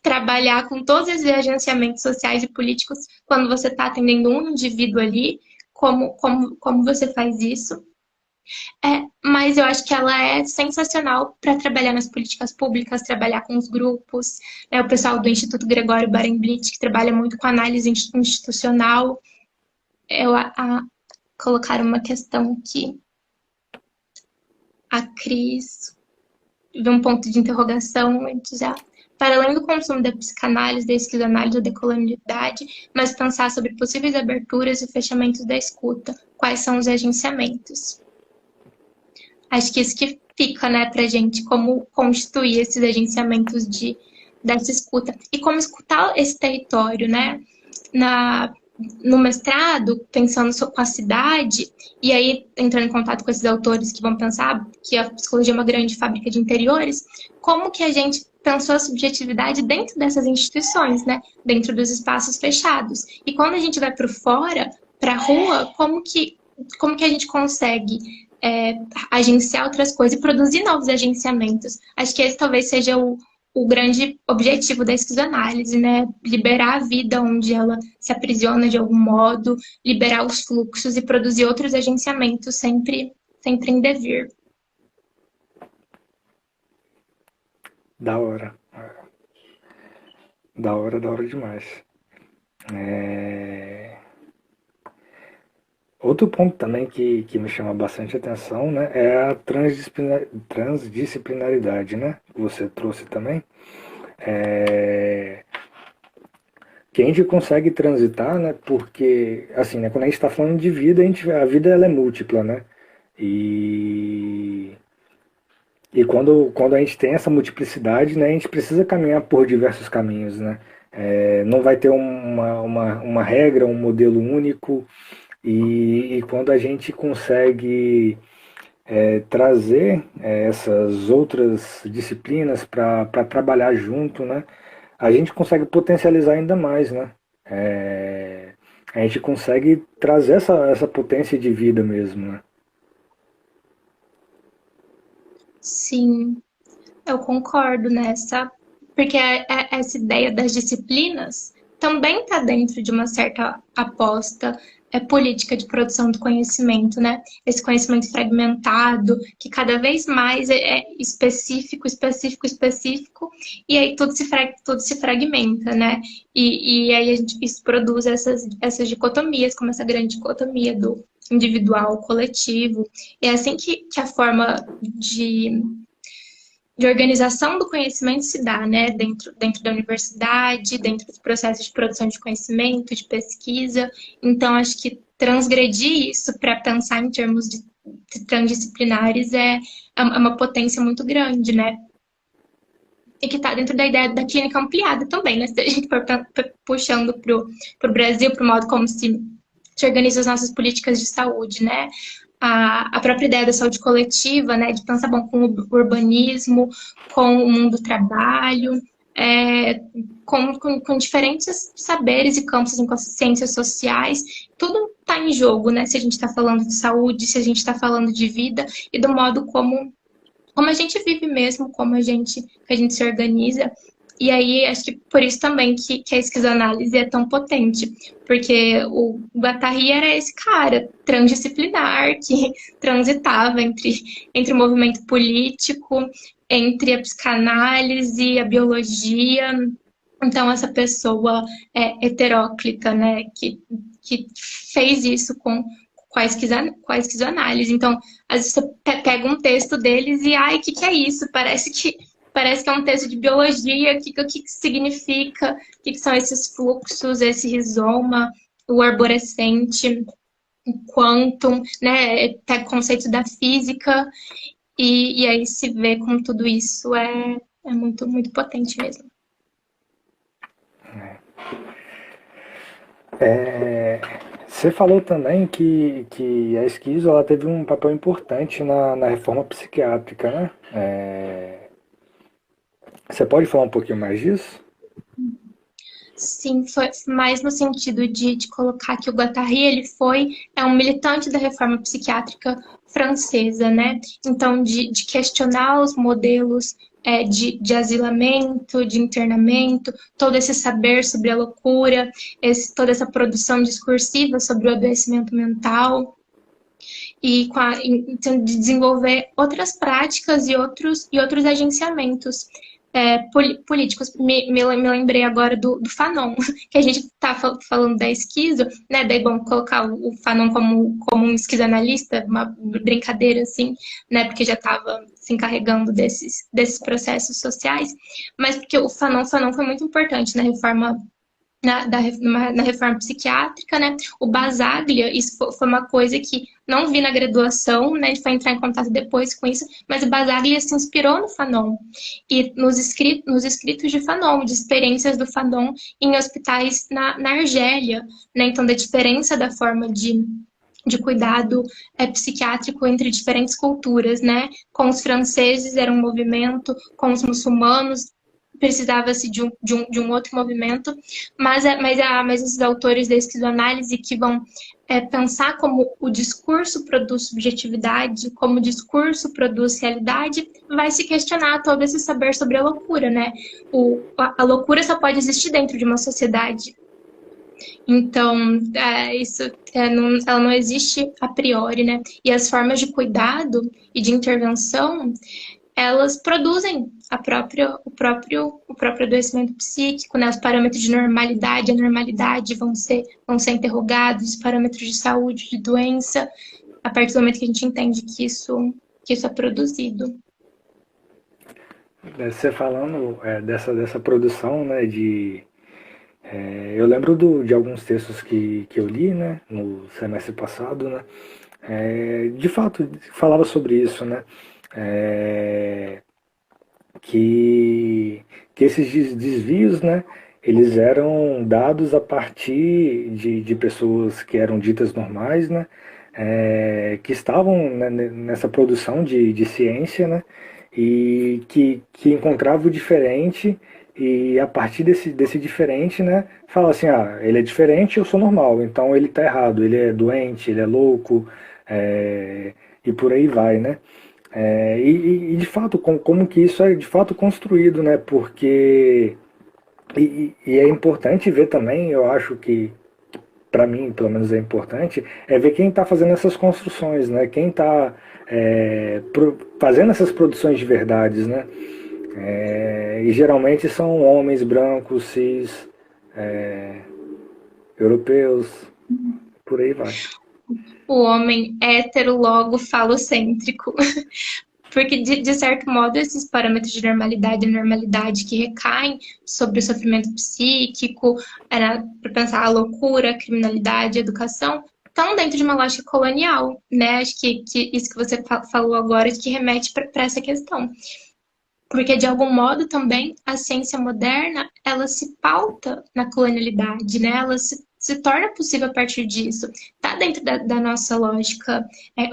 trabalhar com todos esses agenciamentos sociais e políticos quando você está atendendo um indivíduo ali, como você faz isso. Mas eu acho que ela é sensacional para trabalhar nas políticas públicas, trabalhar com os grupos, né? O pessoal do Instituto Gregório Barenblit, que trabalha muito com análise institucional. Colocar uma questão aqui. A Cris de um ponto de interrogação antes já. Para além do consumo da psicanálise, da esquizoanálise ou da decolonialidade, mas pensar sobre possíveis aberturas e fechamentos da escuta. Quais são os agenciamentos? Acho que isso que fica, né, pra gente, como constituir esses agenciamentos dessa escuta. E como escutar esse território, né? No mestrado, pensando com a cidade, e aí entrando em contato com esses autores que vão pensar que a psicologia é uma grande fábrica de interiores, como que a gente pensou a subjetividade dentro dessas instituições, né? Dentro dos espaços fechados. E quando a gente vai para fora, para a rua, como que a gente consegue agenciar outras coisas e produzir novos agenciamentos? Acho que esse talvez seja o grande objetivo da esquizoanálise, né? Liberar a vida onde ela se aprisiona de algum modo, liberar os fluxos e produzir outros agenciamentos sempre em devir. Da hora. Da hora demais. Outro ponto também que me chama bastante atenção, né, é a transdisciplinaridade, né, que você trouxe também. Que a gente consegue transitar, né, porque, assim, né, quando a gente está falando de vida, a vida ela é múltipla, né, e quando a gente tem essa multiplicidade, né, a gente precisa caminhar por diversos caminhos, né, não vai ter uma regra, um modelo único, e quando a gente consegue trazer essas outras disciplinas para trabalhar junto, né, a gente consegue potencializar ainda mais, né? A gente consegue trazer essa potência de vida mesmo, né? Sim, eu concordo nessa, porque essa ideia das disciplinas também está dentro de uma certa aposta política de produção do conhecimento, né? Esse conhecimento fragmentado, que cada vez mais é específico, e aí tudo se fragmenta, né? E aí isso produz essas dicotomias, como essa grande dicotomia do individual, coletivo. É assim que a forma de organização do conhecimento se dá, né? Dentro da universidade, dentro dos processos de produção de conhecimento, de pesquisa. Então, acho que transgredir isso para pensar em termos de transdisciplinares é uma potência muito grande, né? E que está dentro da ideia da clínica ampliada também, né? Se a gente for puxando para o Brasil, para o modo como se organiza as nossas políticas de saúde, né? A própria ideia da saúde coletiva, né, de pensar bom, com o urbanismo, com o mundo do trabalho, com diferentes saberes e campos em ciências sociais, tudo está em jogo, né, se a gente está falando de saúde, se a gente está falando de vida e do modo como a gente vive mesmo, como a gente se organiza. E aí, acho que por isso também que a esquizoanálise é tão potente, porque o Guattari era esse cara transdisciplinar que transitava entre o movimento político, entre a psicanálise, a biologia. Então, essa pessoa heteróclita, né, que fez isso com a esquizoanálise. Então, às vezes você pega um texto deles e, ai, o que é isso? Parece que é um texto de biologia, o que significa, o que são esses fluxos, esse rizoma, o arborescente, o quantum, né? Pega o conceito da física e aí se vê como tudo isso é muito, muito potente mesmo. Você falou também que a esquizo ela teve um papel importante na reforma psiquiátrica, né? Você pode falar um pouquinho mais disso? Sim, foi mais no sentido de colocar que o Guattari, ele é um militante da reforma psiquiátrica francesa, né? Então, de questionar os modelos de asilamento, de internamento, todo esse saber sobre a loucura, toda essa produção discursiva sobre o adoecimento mental, e então, de desenvolver outras práticas e outros agenciamentos políticos. Me lembrei agora do Fanon, que a gente está falando da esquizo, né? Daí, bom, colocar o Fanon como um esquizoanalista, uma brincadeira assim, né? Porque já estava se encarregando desses processos sociais, mas porque o Fanon foi muito importante na reforma na reforma psiquiátrica, né? O Basaglia, isso foi uma coisa que não vi na graduação, né? A gente foi entrar em contato depois com isso, mas o Basaglia se inspirou no Fanon e nos escritos de Fanon, de experiências do Fanon em hospitais na Argélia, né? Então, da diferença da forma de cuidado psiquiátrico entre diferentes culturas, né? Com os franceses era um movimento, com os muçulmanos precisava-se de um outro movimento, mas esses autores da esquizoanálise que vão pensar como o discurso produz subjetividade, como o discurso produz realidade, vai se questionar todo esse saber sobre a loucura, né? A loucura só pode existir dentro de uma sociedade. Então, ela não existe a priori, né? E as formas de cuidado e de intervenção, elas produzem o próprio adoecimento psíquico, né? Os parâmetros de normalidade, a normalidade vão ser interrogados, os parâmetros de saúde, de doença, a partir do momento que a gente entende que isso é produzido. Você falando dessa produção, né, eu lembro de alguns textos que eu li, né, no semestre passado, né, de fato falava sobre isso, né, que esses desvios, né, eles eram dados a partir de pessoas que eram ditas normais, né, que estavam, né, nessa produção de ciência, né, e que encontravam o diferente e a partir desse diferente, né, fala assim, ele é diferente, eu sou normal, então ele está errado, ele é doente, ele é louco, e por aí vai, né. E de fato, como que isso é de fato construído, né? Porque é importante ver também, eu acho que para mim, pelo menos é importante, ver quem está fazendo essas construções, né? Quem está fazendo essas produções de verdades, né? E geralmente são homens brancos, cis, europeus, por aí vai. O homem hétero, logo falocêntrico. Porque, de certo modo, esses parâmetros de normalidade e normalidade que recaem sobre o sofrimento psíquico, para pensar a loucura, a criminalidade, a educação, estão dentro de uma lógica colonial, né? Acho que isso que você falou agora que remete para essa questão. Porque, de algum modo, também, a ciência moderna, ela se pauta na colonialidade, né? Ela se torna possível a partir disso. Está dentro da nossa lógica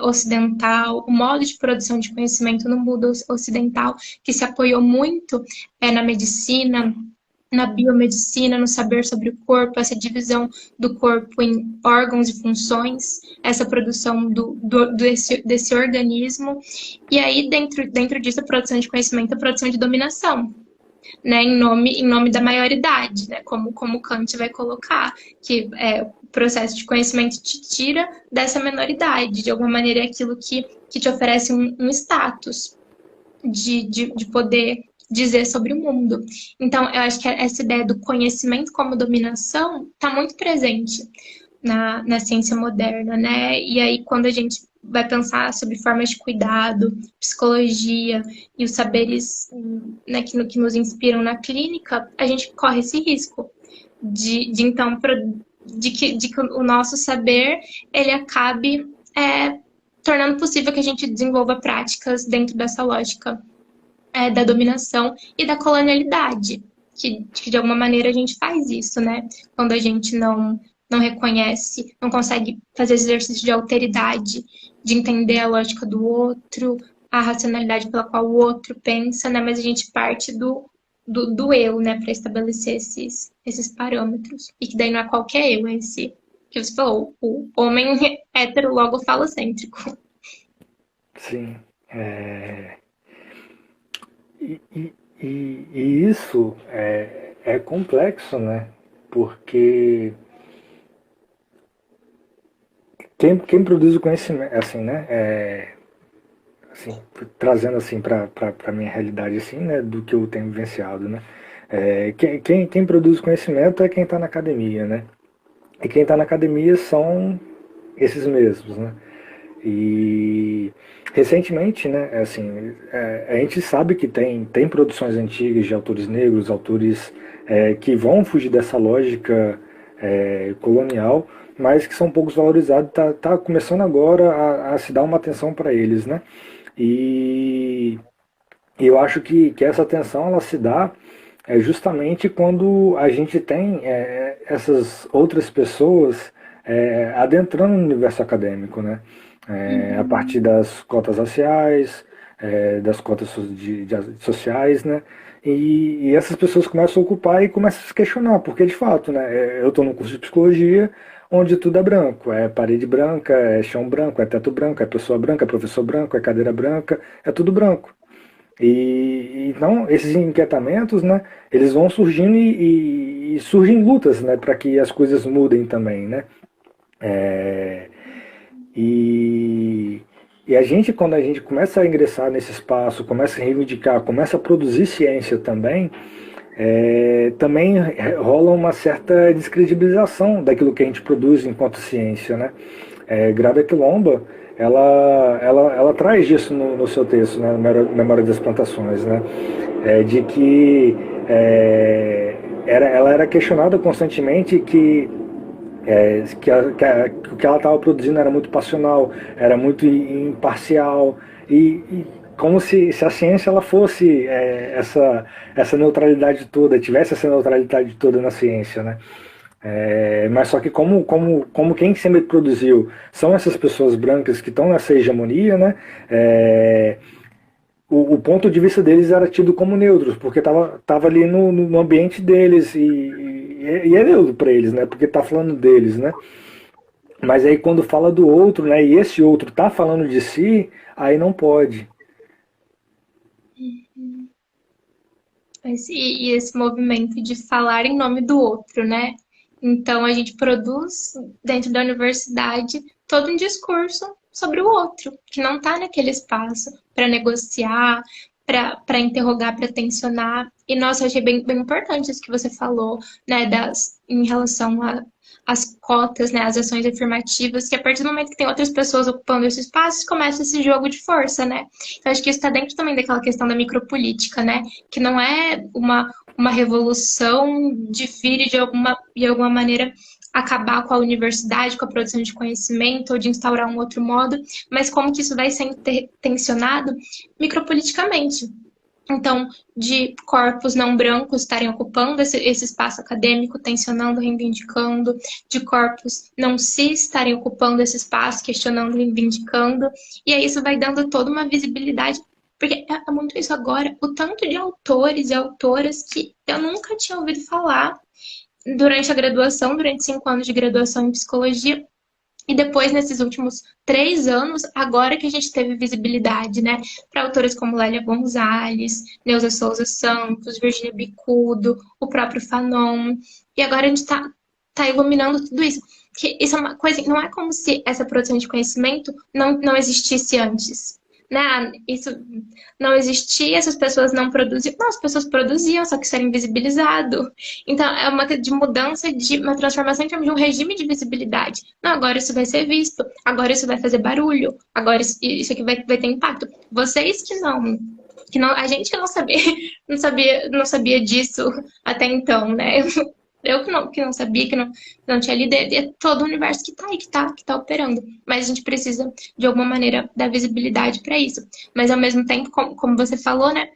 ocidental, o modo de produção de conhecimento no mundo ocidental, que se apoiou muito na medicina, na biomedicina, no saber sobre o corpo, essa divisão do corpo em órgãos e funções, essa produção desse organismo. E aí, dentro disso, a produção de conhecimento, a produção de dominação, né, em nome da maioridade, né, como Kant vai colocar, que o processo de conhecimento te tira dessa menoridade, de alguma maneira é aquilo que te oferece um status de poder dizer sobre o mundo. Então, eu acho que essa ideia do conhecimento como dominação está muito presente na ciência moderna, né? E aí, quando a gente vai pensar sobre formas de cuidado, psicologia e os saberes, né, que nos inspiram na clínica, a gente corre esse risco de que o nosso saber ele acabe tornando possível que a gente desenvolva práticas dentro dessa lógica da dominação e da colonialidade, que de alguma maneira a gente faz isso, né? Quando a gente não reconhece, não consegue fazer exercício de alteridade, de entender a lógica do outro, a racionalidade pela qual o outro pensa, né? Mas a gente parte do do eu, né, para estabelecer esses parâmetros. E que daí não é qualquer eu, é esse que você falou, o homem hétero logo falocêntrico. Sim. É, e isso é complexo, né? Porque quem produz o conhecimento, assim, né? Assim, trazendo assim para a minha realidade, assim, né? Do que eu tenho vivenciado, né? Quem produz conhecimento é quem está na academia, né? E quem está na academia são esses mesmos, né? E recentemente, né, assim, a gente sabe que tem produções antigas de autores negros, autores que vão fugir dessa lógica colonial, mas que são poucos valorizados, tá começando agora a se dar uma atenção para eles, né? E eu acho que essa atenção ela se dá justamente quando a gente tem essas outras pessoas adentrando no universo acadêmico, né? A partir Uhum. das cotas raciais, das cotas sociais, né? E essas pessoas começam a ocupar e começam a se questionar, porque de fato, né? Eu estou no curso de psicologia onde tudo é branco, é parede branca, é chão branco, é teto branco, é pessoa branca, é professor branco, é cadeira branca, é tudo branco. Então, esses inquietamentos, né, eles vão surgindo e surgem lutas, né, para que as coisas mudem também, né. É, e, e a gente, quando a gente começa a ingressar nesse espaço, começa a reivindicar, começa a produzir ciência também, também rola uma certa descredibilização daquilo que a gente produz enquanto ciência, né. Grada Quilomba, ela traz disso no seu texto, né, Memória das Plantações, né, de que ela era questionada constantemente que o que ela estava produzindo era muito passional, era muito imparcial e como se a ciência ela fosse essa neutralidade toda, tivesse essa neutralidade toda na ciência, né? Mas só que como quem sempre produziu são essas pessoas brancas que estão nessa hegemonia, né? O ponto de vista deles era tido como neutros, porque tava ali no ambiente deles e é neutro para eles, né? Porque tá falando deles, né? Mas aí quando fala do outro, né? E esse outro tá falando de si, aí não pode. E esse movimento de falar em nome do outro, né? Então, a gente produz dentro da universidade todo um discurso sobre o outro, que não está naquele espaço para negociar, para interrogar, para tensionar. E, nossa, eu achei bem importante isso que você falou, né, em relação às cotas, né, às ações afirmativas, que a partir do momento que tem outras pessoas ocupando esse espaço, começa esse jogo de força, né? Então, acho que isso está dentro também daquela questão da micropolítica, né? Que não é uma revolução de vir de alguma maneira acabar com a universidade, com a produção de conhecimento ou de instaurar um outro modo, mas como que isso vai sendo tensionado micropoliticamente. Então, de corpos não brancos estarem ocupando esse espaço acadêmico, tensionando, reivindicando, de corpos não cis estarem ocupando esse espaço, questionando, reivindicando, e aí isso vai dando toda uma visibilidade, porque é muito isso agora, o tanto de autores e autoras que eu nunca tinha ouvido falar durante a graduação, durante 5 anos de graduação em psicologia, e depois, nesses últimos 3 anos, agora que a gente teve visibilidade, né, para autores como Lélia Gonzalez, Neuza Souza Santos, Virginia Bicudo, o próprio Fanon, e agora a gente tá iluminando tudo isso. Que isso é uma coisa, não é como se essa produção de conhecimento não existisse antes. Né? Isso não existia, essas pessoas não produziam. Não, as pessoas produziam, só que isso era invisibilizado. Então, é uma de mudança, de uma transformação em termos de um regime de visibilidade. Não, agora isso vai ser visto, agora isso vai fazer barulho, agora isso aqui vai ter impacto. Vocês que não, a gente que não sabia, não sabia disso até então, né? Eu que não sabia, que não tinha lido, é todo o universo que está aí, que tá operando. Mas a gente precisa, de alguma maneira, dar visibilidade para isso. Mas, ao mesmo tempo, como você falou, né?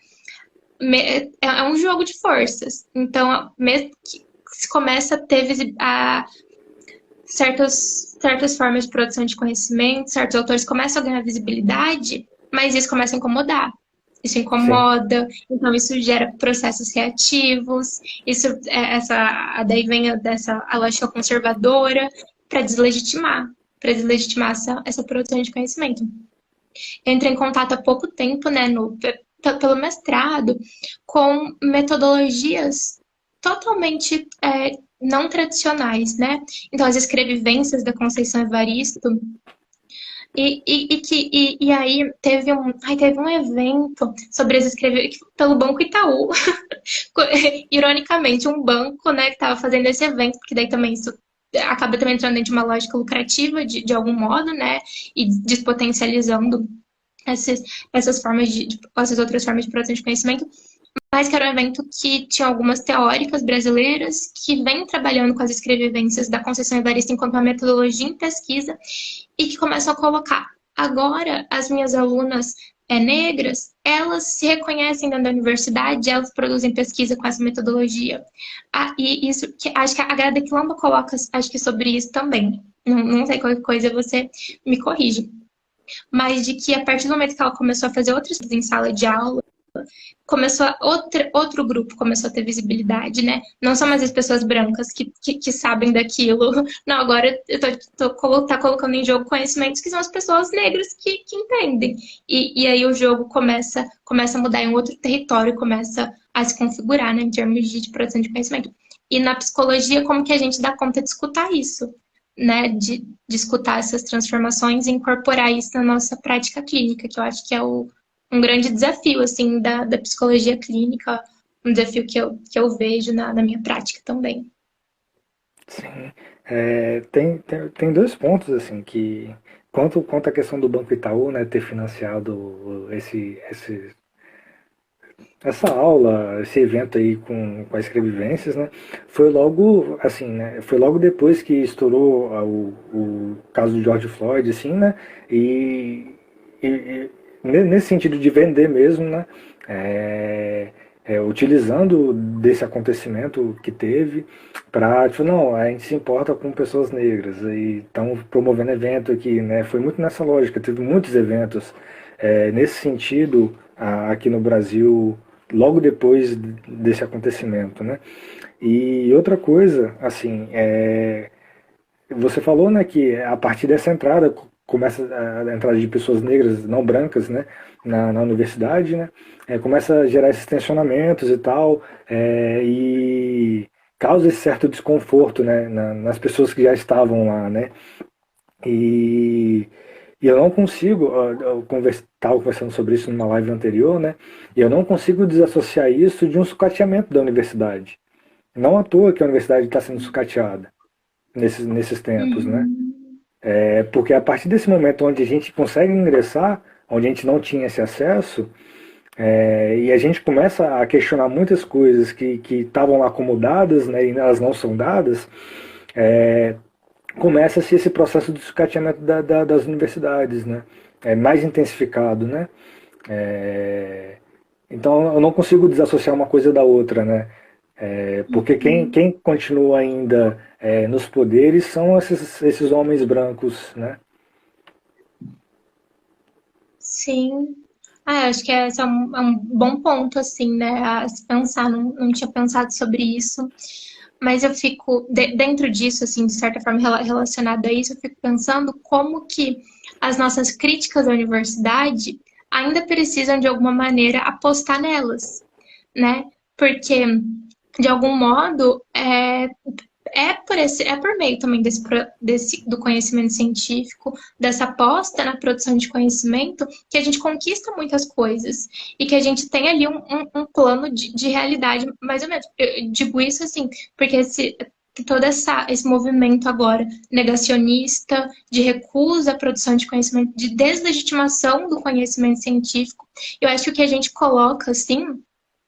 É um jogo de forças. Então, mesmo que se começa a ter certas formas de produção de conhecimento, certos autores começam a ganhar visibilidade, mas isso começa a incomodar. isso sim, incomoda, então isso gera processos reativos, isso daí vem a lógica conservadora para deslegitimar essa produção de conhecimento. Eu entrei em contato há pouco tempo, né, pelo mestrado, com metodologias totalmente não tradicionais, né? Então, as escrevivências da Conceição Evaristo, e aí teve um evento sobre as escrevivências pelo Banco Itaú, ironicamente, um banco, né, que estava fazendo esse evento, porque daí também isso acaba também entrando dentro de uma lógica lucrativa, de algum modo, né, e despotencializando essas, essas outras formas de produção de conhecimento, mas que era um evento que tinha algumas teóricas brasileiras que vêm trabalhando com as escrevivências da Conceição Evaristo enquanto uma metodologia em pesquisa e que começam a colocar. Agora, as minhas alunas negras, elas se reconhecem dentro da universidade, elas produzem pesquisa com essa metodologia. E isso, acho que a Grada Quilomba coloca, acho que sobre isso também. Não sei qualquer coisa, você me corrige. Mas de que a partir do momento que ela começou a fazer outras coisas em sala de aula, outro grupo começou a ter visibilidade, né? Não são mais as pessoas brancas que sabem daquilo. Não, agora eu tá colocando em jogo conhecimentos que são as pessoas negras que entendem. E aí o jogo começa a mudar em um outro território, começa a se configurar, né, em termos de produção de conhecimento. E na psicologia, como que a gente dá conta de escutar isso? Né, de escutar essas transformações e incorporar isso na nossa prática clínica, que eu acho que é um grande desafio, assim, da psicologia clínica, um desafio que eu vejo na minha prática também. sim. Tem dois pontos, assim, que quanto à questão do Banco Itaú, né, ter financiado essa aula, esse evento aí com as escrevivências, né, foi logo, assim, né, foi logo depois que estourou o caso do George Floyd, assim, né, e, nesse sentido de vender mesmo, né, é, utilizando desse acontecimento que teve para, tipo, não, a gente se importa com pessoas negras e estão promovendo evento aqui, né, foi muito nessa lógica, teve muitos eventos nesse sentido aqui no Brasil logo depois desse acontecimento, né? E outra coisa, assim, você falou, né, que a partir dessa entrada começa a entrada de pessoas negras não brancas, né, na universidade, né, começa a gerar esses tensionamentos e tal, e causa esse certo desconforto, né, nas pessoas que já estavam lá, né, e, e eu não consigo, eu estava conversando sobre isso numa live anterior, né, e eu não consigo desassociar isso de um sucateamento da universidade. Não à toa que a universidade está sendo sucateada nesses tempos, né? Uhum. Porque a partir desse momento onde a gente consegue ingressar, onde a gente não tinha esse acesso, e a gente começa a questionar muitas coisas que estavam lá como dadas, né, e elas não são dadas, começa-se esse processo de sucateamento das universidades, né? Mais intensificado, né? Então eu não consigo desassociar uma coisa da outra, né? Porque Uhum. quem continua ainda nos poderes são esses homens brancos, né? Sim. Acho que esse é um bom ponto, assim, né, a se pensar. Não tinha pensado sobre isso. Mas eu fico, dentro disso, assim, de certa forma relacionada a isso, eu fico pensando como que as nossas críticas à universidade ainda precisam, de alguma maneira, apostar nelas, né? Porque, de algum modo, é por meio também do conhecimento científico, dessa aposta na produção de conhecimento, que a gente conquista muitas coisas e que a gente tem ali um plano de realidade, mais ou menos. Eu digo isso assim, porque todo esse movimento agora negacionista, de recusa à produção de conhecimento, de deslegitimação do conhecimento científico, eu acho que o que a gente coloca, assim,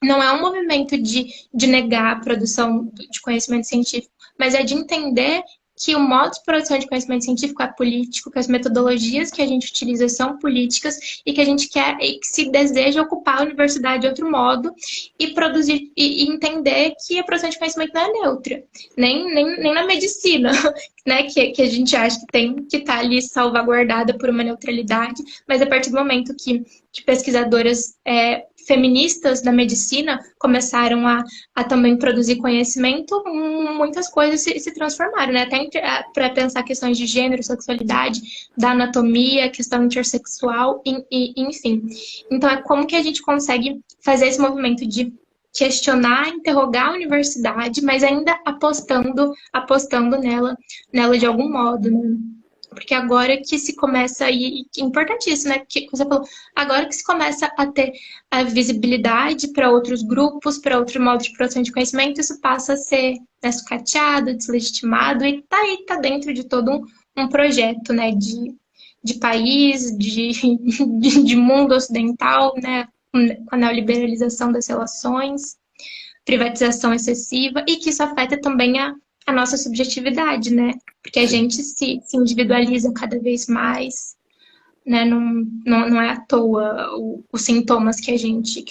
não é um movimento de negar a produção de conhecimento científico, mas é de entender que o modo de produção de conhecimento científico é político, que as metodologias que a gente utiliza são políticas e que a gente quer e que se deseja ocupar a universidade de outro modo e produzir e entender que a produção de conhecimento não é neutra, nem na medicina, né, que a gente acha que tem que estar ali salvaguardada por uma neutralidade, mas a partir do momento que pesquisadoras feministas da medicina começaram a também produzir conhecimento, muitas coisas se transformaram, né? Até para pensar questões de gênero, sexualidade, da anatomia, questão intersexual, enfim. Então, é como que a gente consegue fazer esse movimento de questionar, interrogar a universidade, mas ainda apostando nela de algum modo, né? Porque agora que se começa, e é importantíssimo, né? Que você falou, agora que se começa a ter a visibilidade para outros grupos, para outro modo de produção de conhecimento, isso passa a ser, né, sucateado, deslegitimado, e tá dentro de todo um projeto, né? De país, de mundo ocidental, né? Com a neoliberalização das relações, privatização excessiva, e que isso afeta também a nossa subjetividade, né? Porque a Sim. gente se individualiza cada vez mais, né? Não é à toa os sintomas que a gente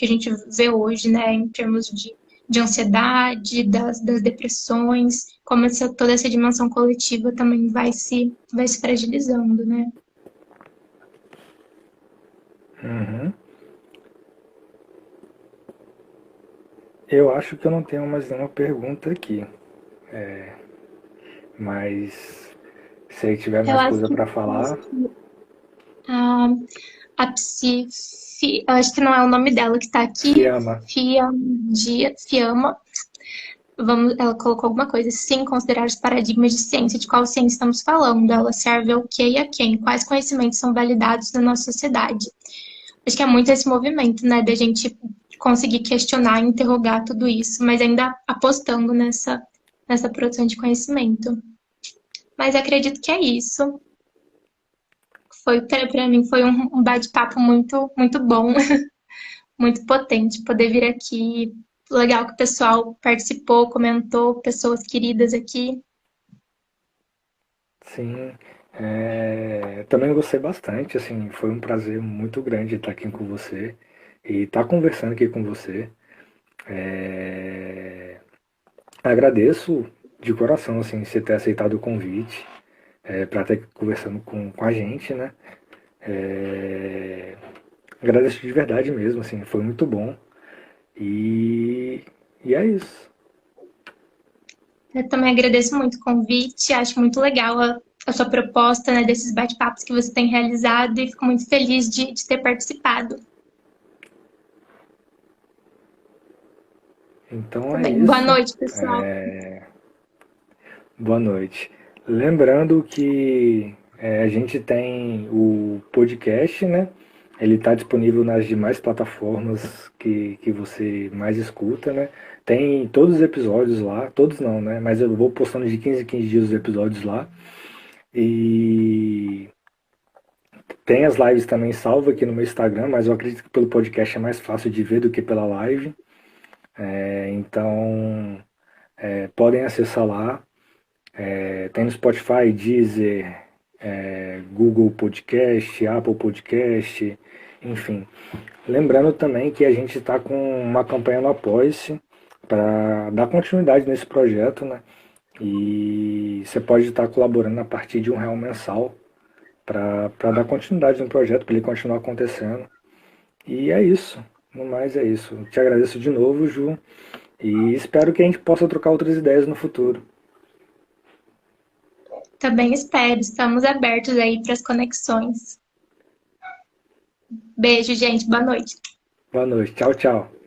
vê hoje, né? Em termos de ansiedade, das depressões, como toda essa dimensão coletiva também vai se fragilizando, né? Uhum. Eu acho que eu não tenho mais nenhuma pergunta aqui. Mas se aí tiver Eu mais acho coisa que para falar, a, a eu acho que não é o nome dela que está aqui, Fiamma. Fiamma. Ela colocou alguma coisa. Sim, considerar os paradigmas de ciência. De qual ciência estamos falando? Ela serve ao quê e a quem? Quais conhecimentos são validados na nossa sociedade? Acho que é muito esse movimento, né? Da gente conseguir questionar, interrogar tudo isso, mas ainda apostando nessa produção de conhecimento. Mas acredito que é isso. Para mim foi um bate-papo muito bom, muito potente poder vir aqui. Legal que o pessoal participou, comentou, pessoas queridas aqui. Sim, também gostei bastante, assim, foi um prazer muito grande estar aqui com você e estar conversando aqui com você. É, Agradeço de coração, assim, você ter aceitado o convite para estar aqui conversando com a gente, né? É, Agradeço de verdade mesmo, assim, foi muito bom. E, e é isso. Eu também agradeço muito o convite, acho muito legal a sua proposta, né, desses bate-papos que você tem realizado e fico muito feliz de ter participado. Então Tá é bem. Boa isso. noite, pessoal. Boa noite. Lembrando que a gente tem o podcast, né? Ele está disponível nas demais plataformas que você mais escuta, né? Tem todos os episódios lá, todos não, né? Mas eu vou postando de 15 em 15 dias os episódios lá. E tem as lives também salvas aqui no meu Instagram, mas eu acredito que pelo podcast é mais fácil de ver do que pela live. Então, podem acessar lá. Tem no Spotify, Deezer, Google Podcast, Apple Podcast, enfim. Lembrando também que a gente está com uma campanha no Apoia-se para dar continuidade nesse projeto, né? E você pode estar colaborando a partir de R$ 1 mensal para dar continuidade no projeto, para ele continuar acontecendo. E é isso. No mais é isso. Te agradeço de novo, Ju, e espero que a gente possa trocar outras ideias no futuro. Também espero, estamos abertos aí para as conexões. Beijo, gente. Boa noite. Boa noite. Tchau, tchau.